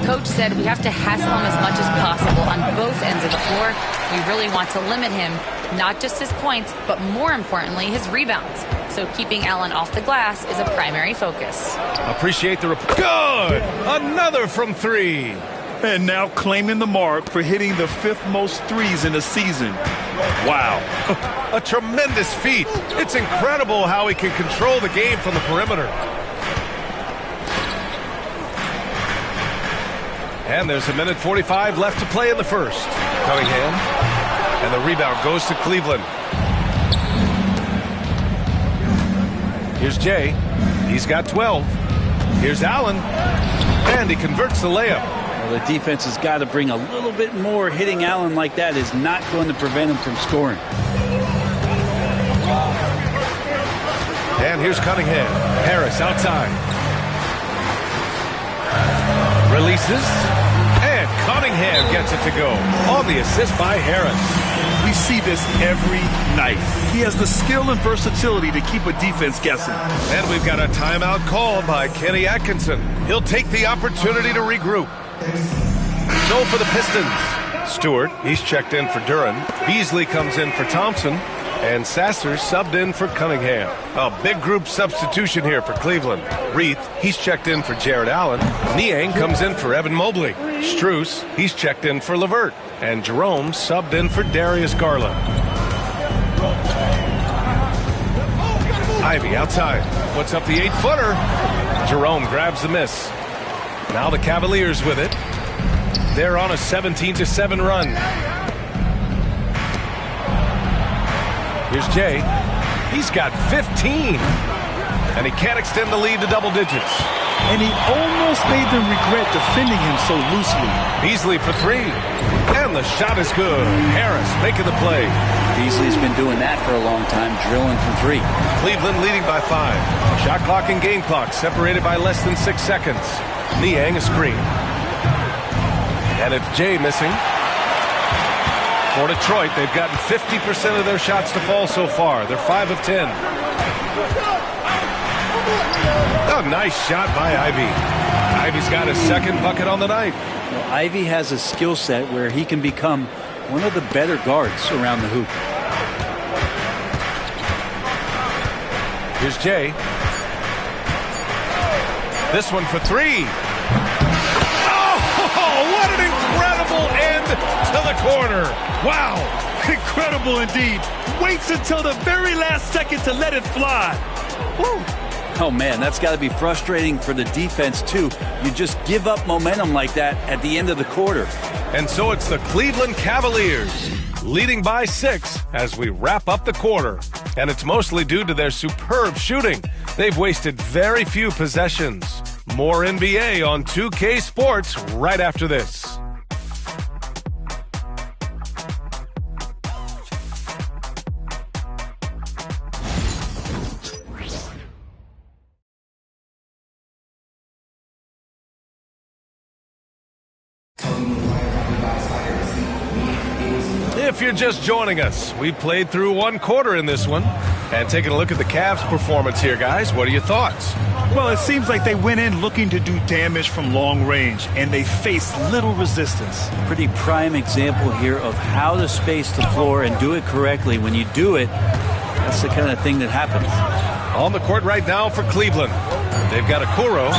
S4: Coach said we have to hassle him as much as possible on both ends of the floor. We really want to limit him, not just his points, but more importantly, his rebounds. So keeping Allen off the glass is a primary focus.
S1: Appreciate the good! Another from 3.
S2: And now claiming the mark for hitting the 5th most threes in a season. Wow.
S1: A tremendous feat. It's incredible how he can control the game from the perimeter. And there's a minute 45 left to play in the first. Cunningham. And the rebound goes to Cleveland. Here's Jay. He's got 12. Here's Allen. And he converts the layup.
S17: Well, the defense has got to bring a little bit more. Hitting Allen like that is not going to prevent him from scoring.
S1: And here's Cunningham. Harris outside. Releases. And Cunningham gets it to go on the assist by Harris.
S2: We see this every night. He has the skill and versatility to keep a defense guessing.
S1: And we've got a timeout called by Kenny Atkinson. He'll take the opportunity to regroup. So for the Pistons, Stewart, he's checked in for Duran. Beasley comes in for Thompson. And Sasser subbed in for Cunningham. A big group substitution here for Cleveland. Reith, he's checked in for Jarrett Allen. Niang comes in for Evan Mobley. Strus, he's checked in for LeVert. And Jerome subbed in for Darius Garland. Ivy outside. Puts up the 8-footer. Jerome grabs the miss. Now the Cavaliers with it. They're on a 17-7 run. Here's Jay. He's got 15. And he can't extend the lead to double digits.
S2: And he almost made them regret defending him so loosely.
S1: Beasley for three. And the shot is good. Harris making the play.
S17: Beasley's been doing that for a long time, drilling from three.
S1: Cleveland leading by 5. Shot clock and game clock separated by less than 6 seconds. Niang a screen. And it's Jay missing. For Detroit, they've gotten 50% of their shots to fall so far. They're 5 of 10. Oh, nice shot by Ivy. Ivy's got his second bucket on the night.
S17: Well, Ivy has a skill set where he can become one of the better guards around the hoop.
S1: Here's Jay. This one for three. Oh, what an incredible end to the corner.
S2: Wow, incredible indeed. Waits until the very last second to let it fly.
S17: Woo. Oh, man, that's got to be frustrating for the defense, too. You just give up momentum like that at the end of the quarter.
S1: And so it's the Cleveland Cavaliers leading by 6 as we wrap up the quarter. And it's mostly due to their superb shooting. They've wasted very few possessions. More NBA on 2K Sports right after this. If you're just joining us, we played through one quarter in this one. And taking a look at the Cavs' performance here, guys, what are your thoughts?
S2: Well, it seems like they went in looking to do damage from long range, and they faced little resistance.
S17: Pretty prime example here of how to space the floor and do it correctly. When you do it, that's the kind of thing that happens.
S1: On the court right now for Cleveland. They've got Okoro,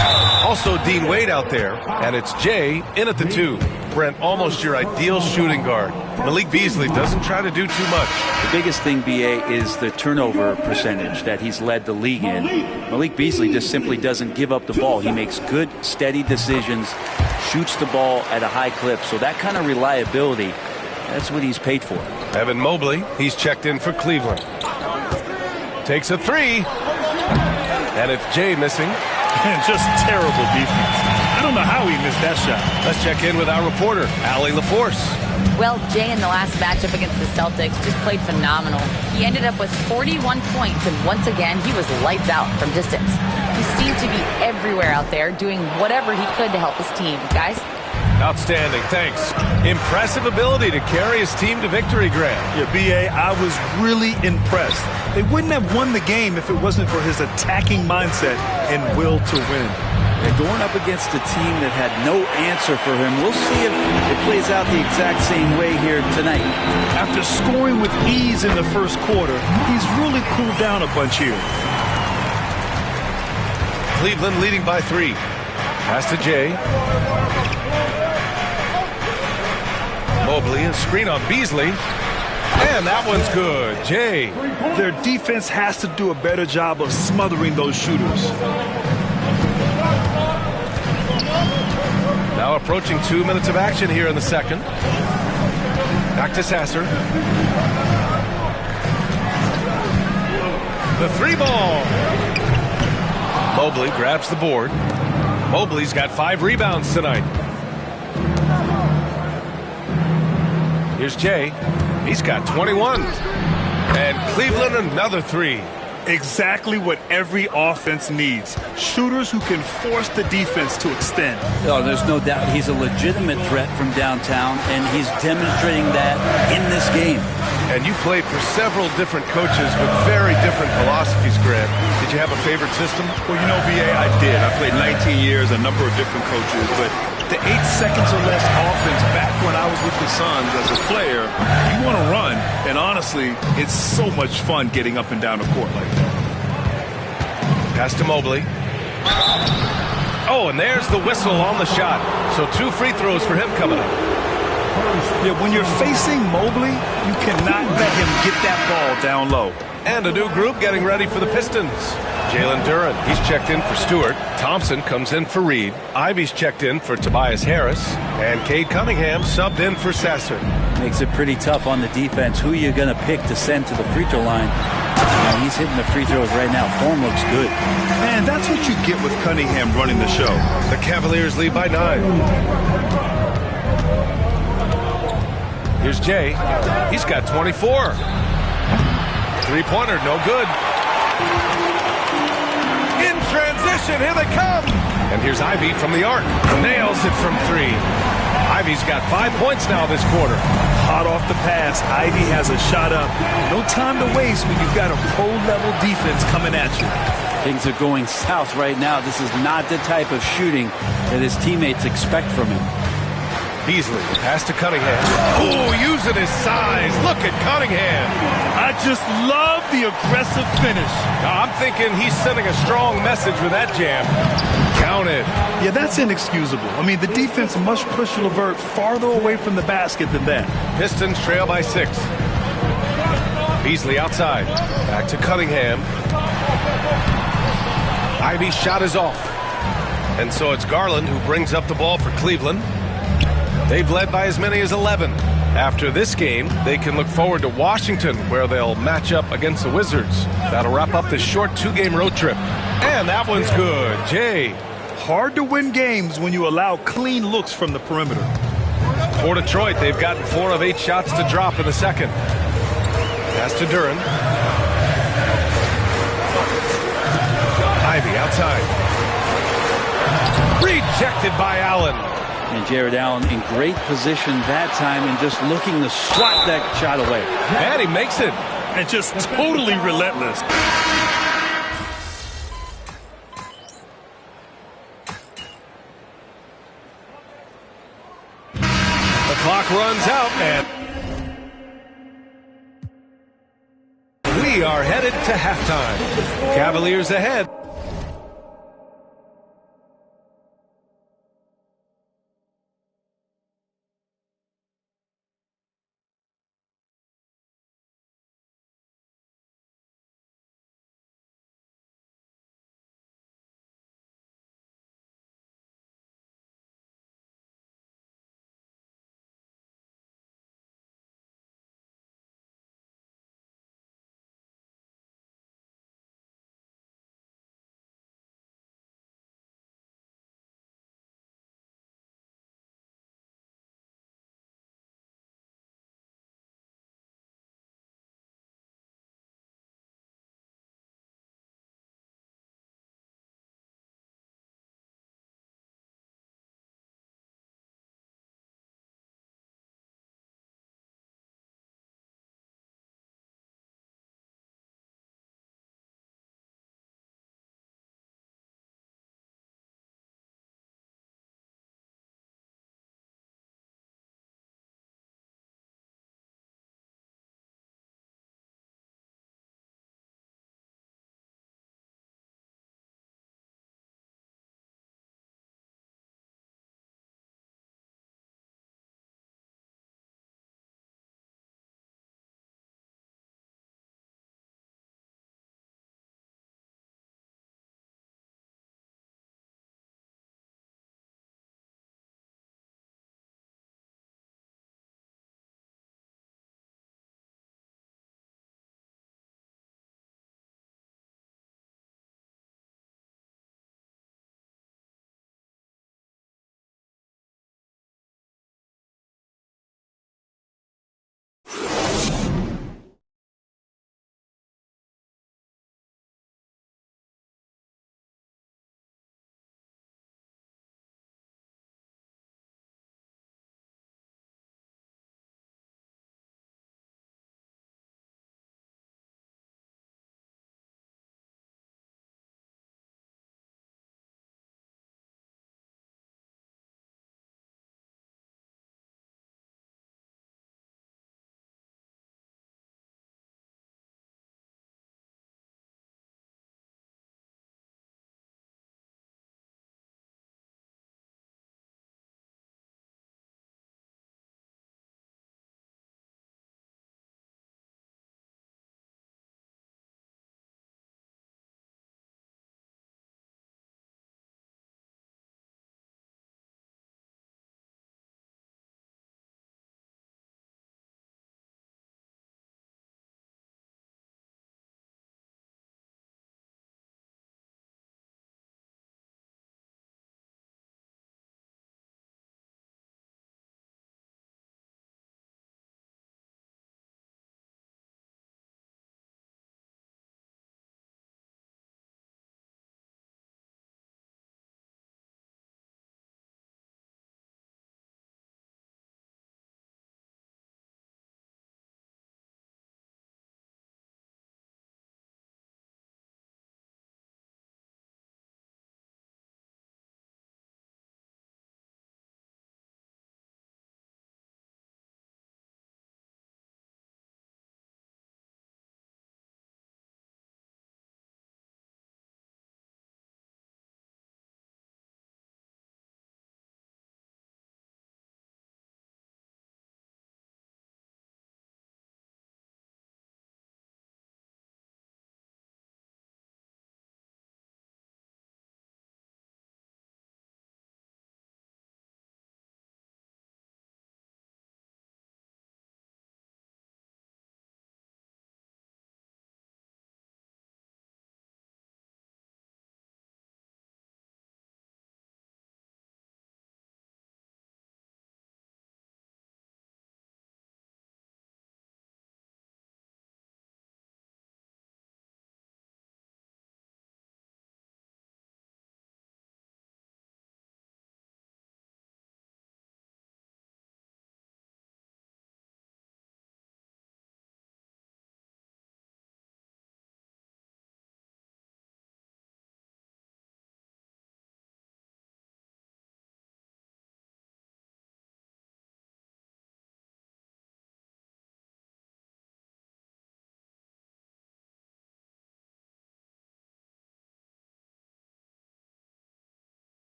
S1: also Dean Wade out there, and it's Jay in at the 2. Brent, almost your ideal shooting guard. Malik Beasley doesn't try to do too much.
S17: The biggest thing, BA, is the turnover percentage that he's led the league in. Malik Beasley just simply doesn't give up the ball. He makes good, steady decisions, shoots the ball at a high clip. So that kind of reliability, that's what he's paid for.
S1: Evan Mobley, he's checked in for Cleveland. Takes a 3. And it's Jay missing.
S2: And just terrible defense. I don't know how he missed that shot.
S1: Let's check in with our reporter, Allie LaForce.
S4: Well, Jay in the last matchup against the Celtics just played phenomenal. He ended up with 41 points, and once again, he was lights out from distance. He seemed to be everywhere out there, doing whatever he could to help his team. Guys?
S1: Outstanding, thanks. Impressive ability to carry his team to victory, Grant.
S2: Yeah, B.A., I was really impressed. They wouldn't have won the game if it wasn't for his attacking mindset and will to win.
S17: And going up against a team that had no answer for him, we'll see if it plays out the exact same way here tonight.
S2: After scoring with ease in the first quarter, he's really cooled down a bunch here.
S1: Cleveland leading by 3. Pass to Jay. Mobley, a screen on Beasley. And that one's good. Jay.
S2: Their defense has to do a better job of smothering those shooters.
S1: Now approaching 2 minutes of action here in the second. Back to Sasser. The 3 ball. Mobley grabs the board. Mobley's got 5 rebounds tonight. Here's Jay. He's got 21. And Cleveland another 3.
S2: Exactly what every offense needs. Shooters who can force the defense to extend.
S17: Oh, there's no doubt he's a legitimate threat from downtown, and he's demonstrating that in this game.
S1: And you played for several different coaches with very different philosophies, Grant. Did you have a favorite system?
S2: Well, you know, B.A., I did. I played 19 years, a number of different coaches, but the 8 seconds or less offense back when I was with the Suns as a player, you want to run, and honestly, it's so much fun getting up and down the court like that.
S1: Pass to Mobley. Oh, and there's the whistle on the shot. So 2 free throws for him coming up.
S2: Yeah, when you're facing Mobley, you cannot let him get that ball down low.
S1: And a new group getting ready for the Pistons. Jalen Duren, he's checked in for Stewart. Thompson comes in for Reed. Ivy's checked in for Tobias Harris. And Cade Cunningham subbed in for Sasser.
S17: Makes it pretty tough on the defense. Who are you going to pick to send to the free throw line? He's hitting the free throws right now. Form looks good.
S2: Man, that's what you get with Cunningham running the show.
S1: The Cavaliers lead by 9. Here's Jay. He's got 24. Three-pointer, no good. In transition, here they come. And here's Ivy from the arc. Nails it from 3. Ivy's got 5 points now this quarter.
S2: Hot off the pass, Ivy has a shot up. No time to waste when you've got a pro-level defense coming at you.
S17: Things are going south right now. This is not the type of shooting that his teammates expect from him.
S1: Beasley, pass to Cunningham. Oh, using his size. Look at Cunningham.
S2: I just love the aggressive finish.
S1: I'm thinking he's sending a strong message with that jam. Counted.
S2: Yeah, that's inexcusable. I mean, the defense must push LeVert farther away from the basket than that.
S1: Pistons trail by 6. Beasley outside. Back to Cunningham. Ivy's shot is off. And so it's Garland who brings up the ball for Cleveland. They've led by as many as 11. After this game, they can look forward to Washington, where they'll match up against the Wizards. That'll wrap up this short 2-game road trip. And that one's good. Jay.
S2: Hard to win games when you allow clean looks from the perimeter.
S1: For Detroit, they've gotten 4 of 8 shots to drop in the second. Pass to Duren. Ivy outside. Rejected by Allen.
S17: And Jared Allen in great position that time and just looking to swat that shot away.
S1: And he makes it.
S2: And just totally relentless.
S1: The clock runs out and we are headed to halftime. Cavaliers ahead.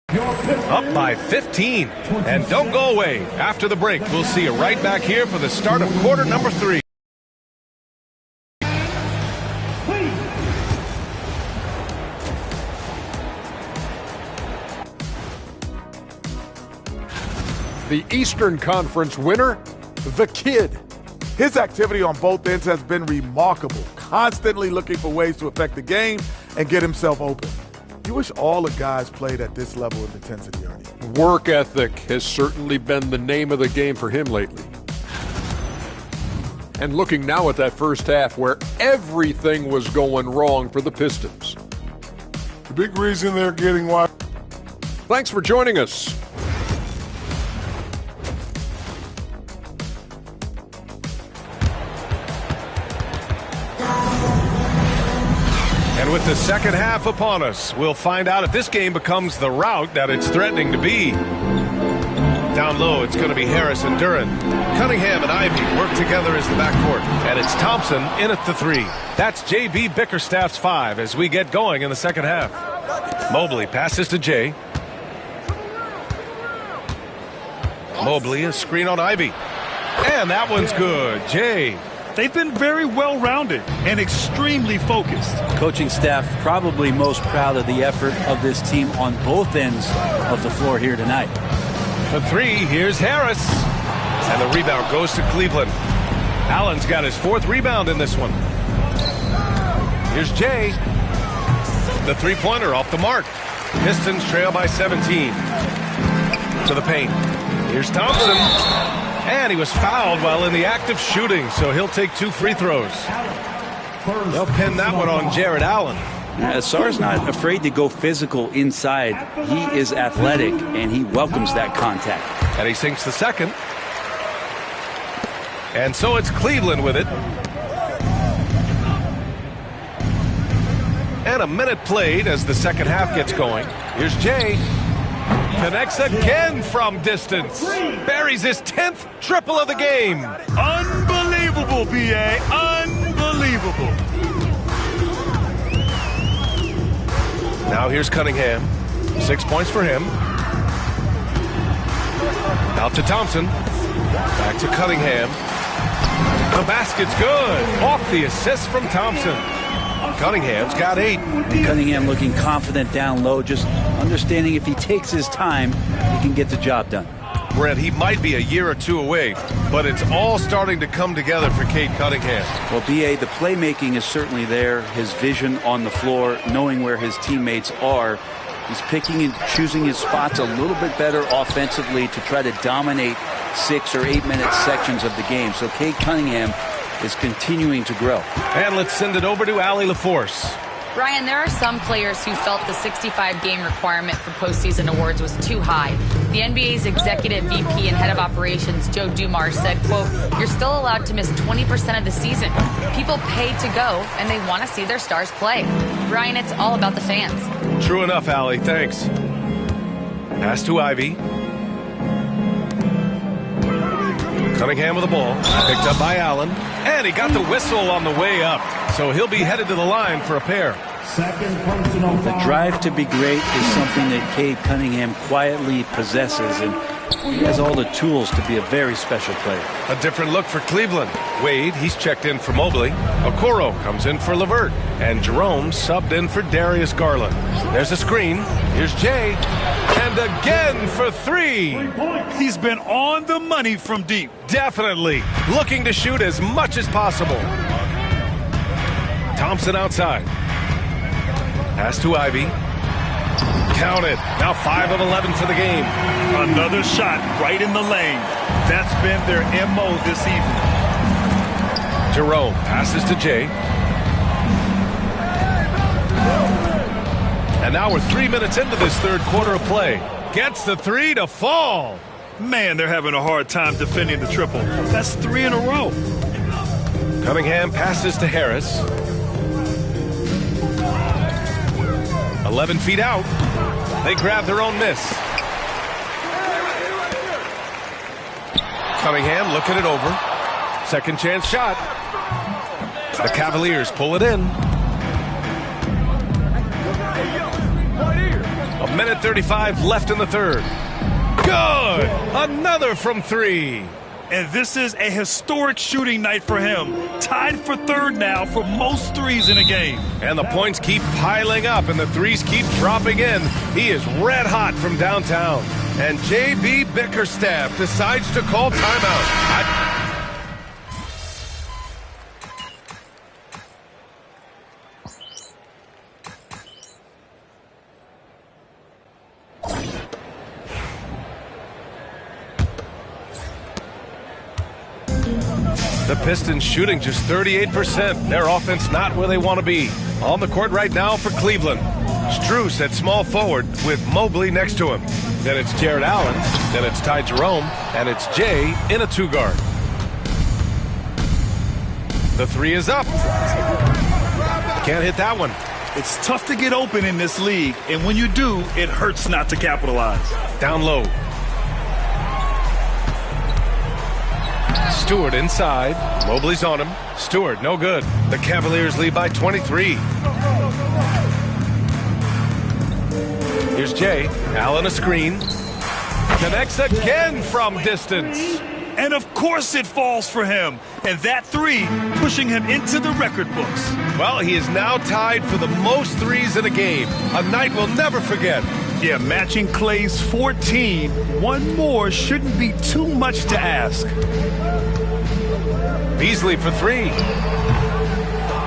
S1: Up by 15. And don't go away. After the break, we'll see you right back here for the start of quarter number 3.
S5: The Eastern Conference winner, the Kid.
S6: His activity on both ends has been remarkable, constantly looking for ways to affect the game and get himself open. You wish all the guys played at this level of intensity, Ernie.
S5: Work ethic has certainly been the name of the game for him lately. And looking now at that first half where everything was going wrong for the Pistons.
S8: The big reason they're getting wide.
S5: Thanks for joining us.
S1: And with the second half upon us, we'll find out if this game becomes the rout that it's threatening to be. Down low, it's going to be Harris and Duran. Cunningham and Ivy work together as the backcourt. And it's Thompson in at the 3. That's J.B. Bickerstaff's 5 as we get going in the second half. Mobley passes to Jay. Mobley, a screen on Ivy. And that one's good. Jay.
S2: They've been very well-rounded and extremely focused.
S17: Coaching staff probably most proud of the effort of this team on both ends of the floor here tonight.
S1: For 3, here's Harris. And the rebound goes to Cleveland. Allen's got his 4th rebound in this one. Here's Jay. The three-pointer off the mark. Pistons trail by 17. To the paint. Here's Thompson. And he was fouled while in the act of shooting, so he'll take 2 free throws. They'll pin that one on Jared Allen.
S17: Sarr's not afraid to go physical inside. He is athletic, and he welcomes that contact.
S1: And he sinks the second. And so it's Cleveland with it. And a minute played as the second half gets going. Here's Jay. Connects again from distance. Buries his 10th triple of the game.
S2: Unbelievable, B.A. Unbelievable.
S1: Now here's Cunningham. 6 points for him. Out to Thompson. Back to Cunningham. The basket's good. Off the assist from Thompson. Cunningham's got 8.
S17: And Cunningham looking confident down low, just understanding if he takes his time, he can get the job done.
S1: Brett, he might be a year or 2 away, but it's all starting to come together for Cade Cunningham.
S17: Well, B.A., the playmaking is certainly there. His vision on the floor, knowing where his teammates are. He's picking and choosing his spots a little bit better offensively to try to dominate 6 or 8 minute sections of the game. So Cade Cunningham is continuing to grow.
S1: And let's send it over to Allie LaForce.
S4: Brian, there are some players who felt the 65-game requirement for postseason awards was too high. The NBA's executive VP and head of operations, Joe Dumars, said, quote, "You're still allowed to miss 20% of the season. People pay to go, and they want to see their stars play." Brian, it's all about the fans.
S1: True enough, Allie. Thanks. Pass to Ivy. Cunningham with the ball. Picked up by Allen. And he got the whistle on the way up. So he'll be headed to the line for a pair.
S17: The drive to be great is something that Cade Cunningham quietly possesses, and he has all the tools to be a very special player.
S1: A different look for Cleveland. Wade, he's checked in for Mobley. Okoro comes in for LeVert. And Jerome subbed in for Darius Garland. There's a screen. Here's Jay. And again for 3.
S2: He's been on the money from deep.
S1: Definitely. Looking to shoot as much as possible. Thompson outside. Pass to Ivy. Counted. Now 5 of 11 for the game.
S2: Another shot right in the lane. That's been their MO this evening.
S1: Jerome passes to Jay. And now we're 3 minutes into this third quarter of play. Gets the 3 to fall.
S2: Man, they're having a hard time defending the triple. That's 3 in a row.
S1: Cunningham passes to Harris. 11 feet out. They grab their own miss. Cunningham looking it over. Second chance shot. The Cavaliers pull it in. A Minute 35 left in the third. Good! Another from three.
S2: And this is a historic shooting night for him. Tied for third now for most threes in a game.
S1: And the points keep piling up and the threes keep dropping in. He is red hot from downtown. And J.B. Bickerstaff decides to call timeout. The Pistons shooting just 38%. Their offense not where they want to be. On the court right now for Cleveland. Strus at small forward with Mobley next to him. Then it's Jared Allen. Then it's Ty Jerome. And it's Jay in a two-guard. The three is up. Can't hit that one.
S2: It's tough to get open in this league, and when you do, it hurts not to capitalize.
S1: Down low. Stewart inside. Mobley's on him. Stewart, no good. The Cavaliers lead by 23. Here's Jay. Allen a screen. Connects again from distance.
S2: And of course it falls for him. And that three pushing him into the record books.
S1: Well, he is now tied for the most threes in a game. A night we'll never forget.
S2: Yeah, matching Clay's 14. One more shouldn't be too much to ask.
S1: Beasley for three.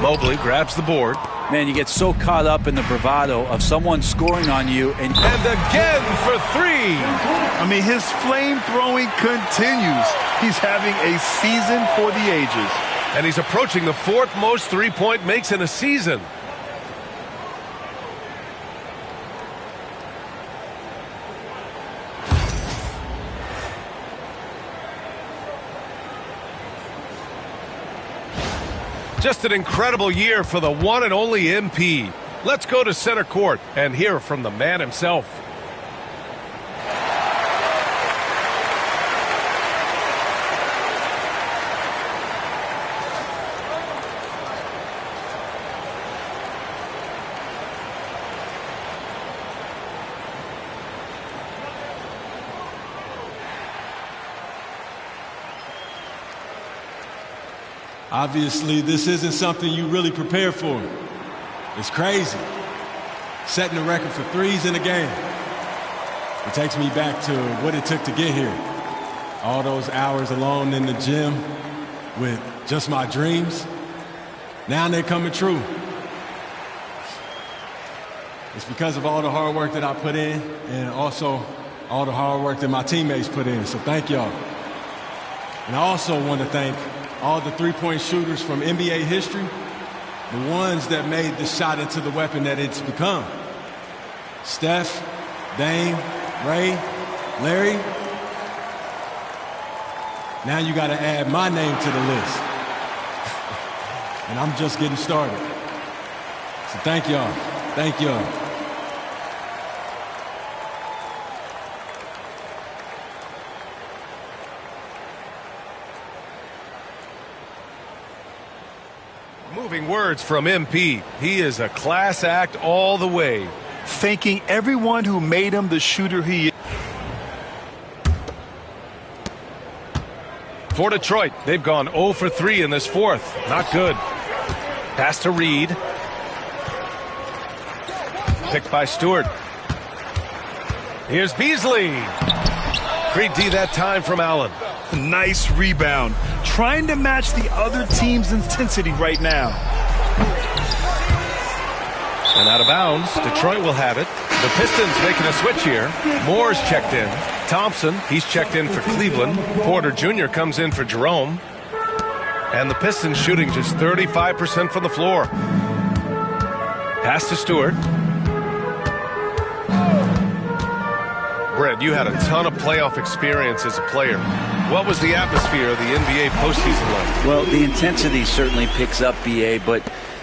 S1: Mobley grabs the board.
S17: Man, you get so caught up in the bravado of someone scoring on you. And
S1: again for three.
S2: I mean, his flame throwing continues. He's having a season for the ages.
S1: And he's approaching the fourth most three-point makes in a season. Just an incredible year for the one and only MP. Let's go to center court and hear from the man himself.
S18: Obviously, this isn't something you really prepare for. It's crazy. Setting a record for threes in a game. It takes me back to what it took to get here. All those hours alone in the gym with just my dreams. Now they're coming true. It's because of all the hard work that I put in and also all the hard work that my teammates put in. So thank y'all. And I also want to thank all the three-point shooters from NBA history, the ones that made the shot into the weapon that it's become. Steph, Dame, Ray, Larry. Now you got to add my name to the list. And I'm just getting started. So thank y'all. Thank y'all.
S1: Moving words from MP. He is a class act all the way.
S2: Thanking everyone who made him the shooter he is.
S1: For Detroit, they've gone 0 for 3 in this fourth. Not good. Pass to Reed. Picked by Stewart. Here's Beasley. Great D that time from Allen.
S2: Nice rebound. Trying to match the other team's intensity right now.
S1: And out of bounds. Detroit will have it. The Pistons making a switch here. Moore's checked in. Thompson, he's checked in for Cleveland. Porter Jr. comes in for Jerome. And the Pistons shooting just 35% from the floor. Pass to Stewart. Brett, you had a ton of playoff experience as a player. What was the atmosphere of the NBA postseason like?
S17: Well, the intensity certainly picks up, BA, but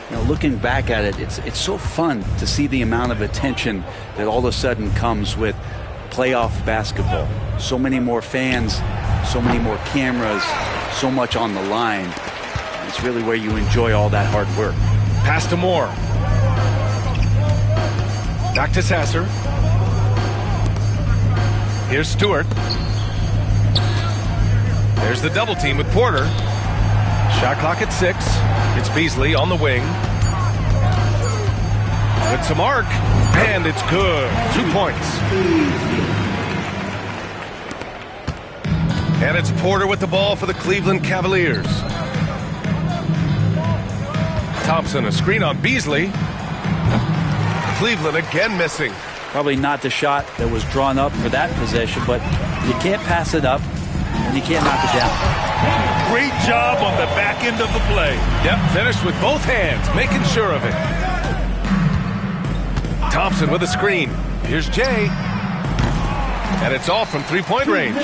S17: you know, looking back at it, it's so fun to see the amount of attention that all of a sudden comes with playoff basketball. So many more fans, so many more cameras, so much on the line. It's really where you enjoy all that hard work.
S1: Pass to Moore. Back to Sasser. Here's Stewart. There's the double team with Porter. Shot clock at 6. It's Beasley on the wing. It's a mark, and it's good. 2 points. And it's Porter with the ball for the Cleveland Cavaliers. Thompson, a screen on Beasley. Cleveland again missing.
S17: Probably not the shot that was drawn up for that possession, but you can't pass it up, and you can't knock it down.
S2: Great job on the back end of the play.
S1: Yep, finished with both hands, making sure of it. Thompson with a screen. Here's Jay. And it's off from three-point range.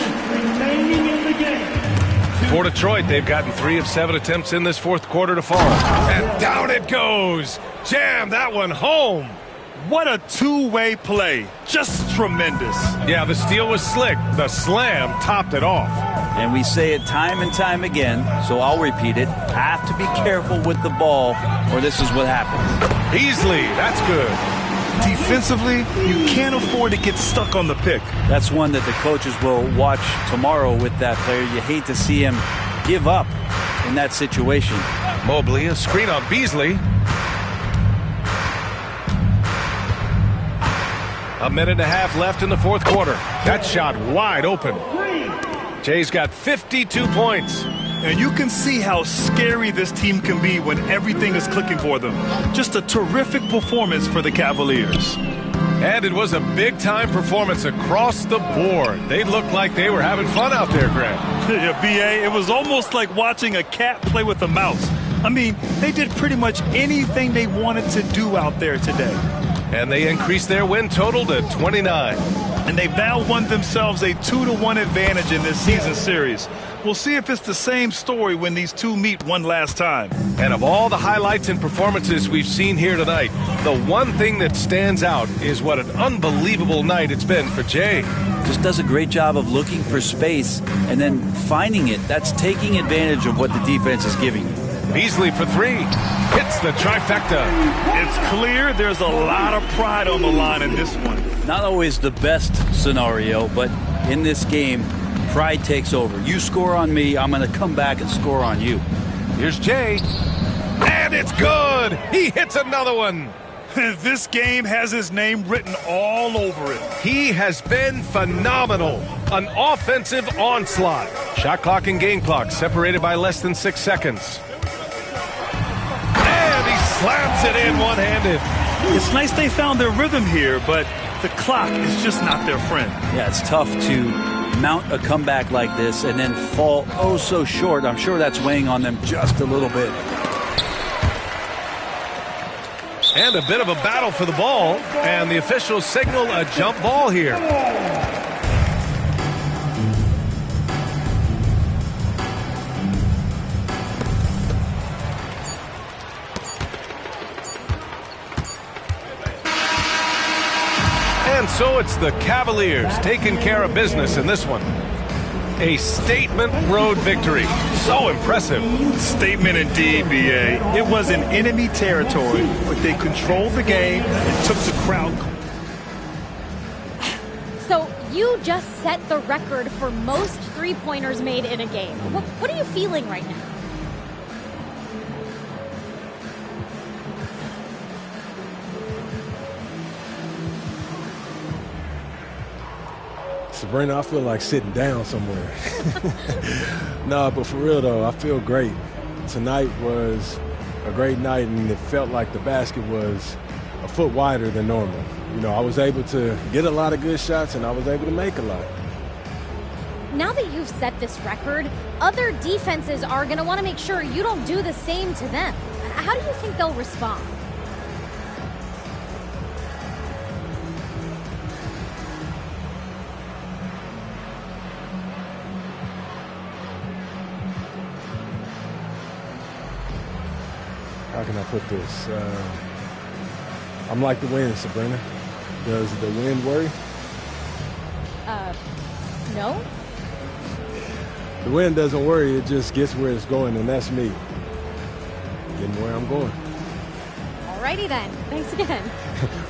S1: For Detroit, they've gotten 3 of 7 attempts in this fourth quarter to fall. And down it goes. Jam that one home.
S2: What a two-way play. Just tremendous.
S1: Yeah, the steal was slick. The slam topped it off.
S17: And we say it time and time again, so I'll repeat it. Have to be careful with the ball, or this is what happens.
S1: Beasley, that's good.
S2: Defensively, you can't afford to get stuck on the pick.
S17: That's one that the coaches will watch tomorrow with that player. You hate to see him give up in that situation.
S1: Mobley, a screen on Beasley. A minute and a half left in the fourth quarter. That shot wide open. Jay's got 52 points.
S2: And you can see how scary this team can be when everything is clicking for them. Just a terrific performance for the Cavaliers.
S1: And it was a big-time performance across the board. They looked like they were having fun out there, Grant.
S2: Yeah, B.A., it was almost like watching a cat play with a mouse. I mean, they did pretty much anything they wanted to do out there today.
S1: And they increased their win total to 29.
S2: And they've now won themselves a 2-1 advantage in this season series. We'll see if it's the same story when these two meet one last time.
S1: And of all the highlights and performances we've seen here tonight, the one thing that stands out is what an unbelievable night it's been for Jay.
S17: Just does a great job of looking for space and then finding it. That's taking advantage of what the defense is giving you.
S1: Beasley for 3. Hits the trifecta.
S2: It's clear there's a lot of pride on the line in this one.
S17: Not always the best scenario, but in this game, pride takes over. You score on me, I'm going to come back and score on you.
S1: Here's Jay. And it's good. He hits another one.
S2: This game has his name written all over it.
S1: He has been phenomenal. An offensive onslaught. Shot clock and game clock separated by less than 6 seconds. And he slams it in one-handed.
S2: It's nice they found their rhythm here, but the clock is just not their friend.
S17: Yeah, it's tough to mount a comeback like this and then fall oh so short. I'm sure that's weighing on them just a little bit.
S1: And a bit of a battle for the ball, and the officials signal a jump ball here. And so it's the Cavaliers taking care of business in this one. A statement road victory. So impressive.
S2: Statement indeed, B.A. It was in enemy territory, but they controlled the game and took the crowd.
S19: So you just set the record for most three-pointers made in a game. What are you feeling right now?
S7: Sabrina, I feel like sitting down somewhere. No, but for real though, I feel great. Tonight was a great night, and it felt like the basket was a foot wider than normal. You know, I was able to get a lot of good shots, and I was able to make a lot.
S19: Now that you've set this record, other defenses are going to want to make sure you don't do the same to them. How do you think they'll respond?
S7: How can I put this? I'm like the wind, Sabrina. Does the wind worry?
S19: No.
S7: The wind doesn't worry, it just gets where it's going, and that's me. Getting where I'm going.
S19: Alrighty then. Thanks again.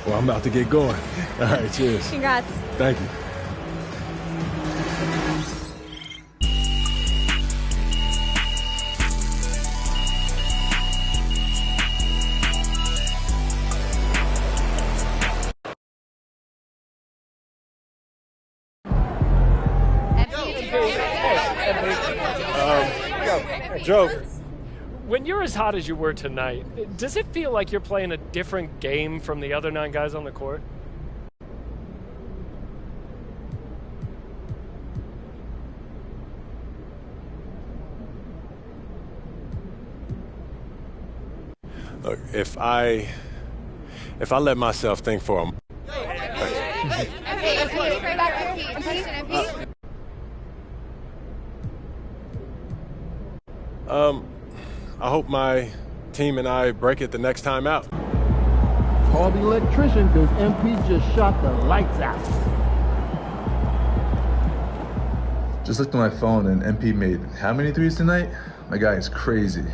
S7: Well, I'm about to get going. All right, cheers.
S19: Congrats.
S7: Thank you.
S20: Joe, when you're as hot as you were tonight, does it feel like you're playing a different game from the other 9 guys on the court?
S7: Look, if I let myself think for a moment. I hope my team and I break it the next time out.
S9: Call the electrician because MP just shot the lights out.
S21: Just looked at my phone and MP made how many threes tonight? My guy is crazy.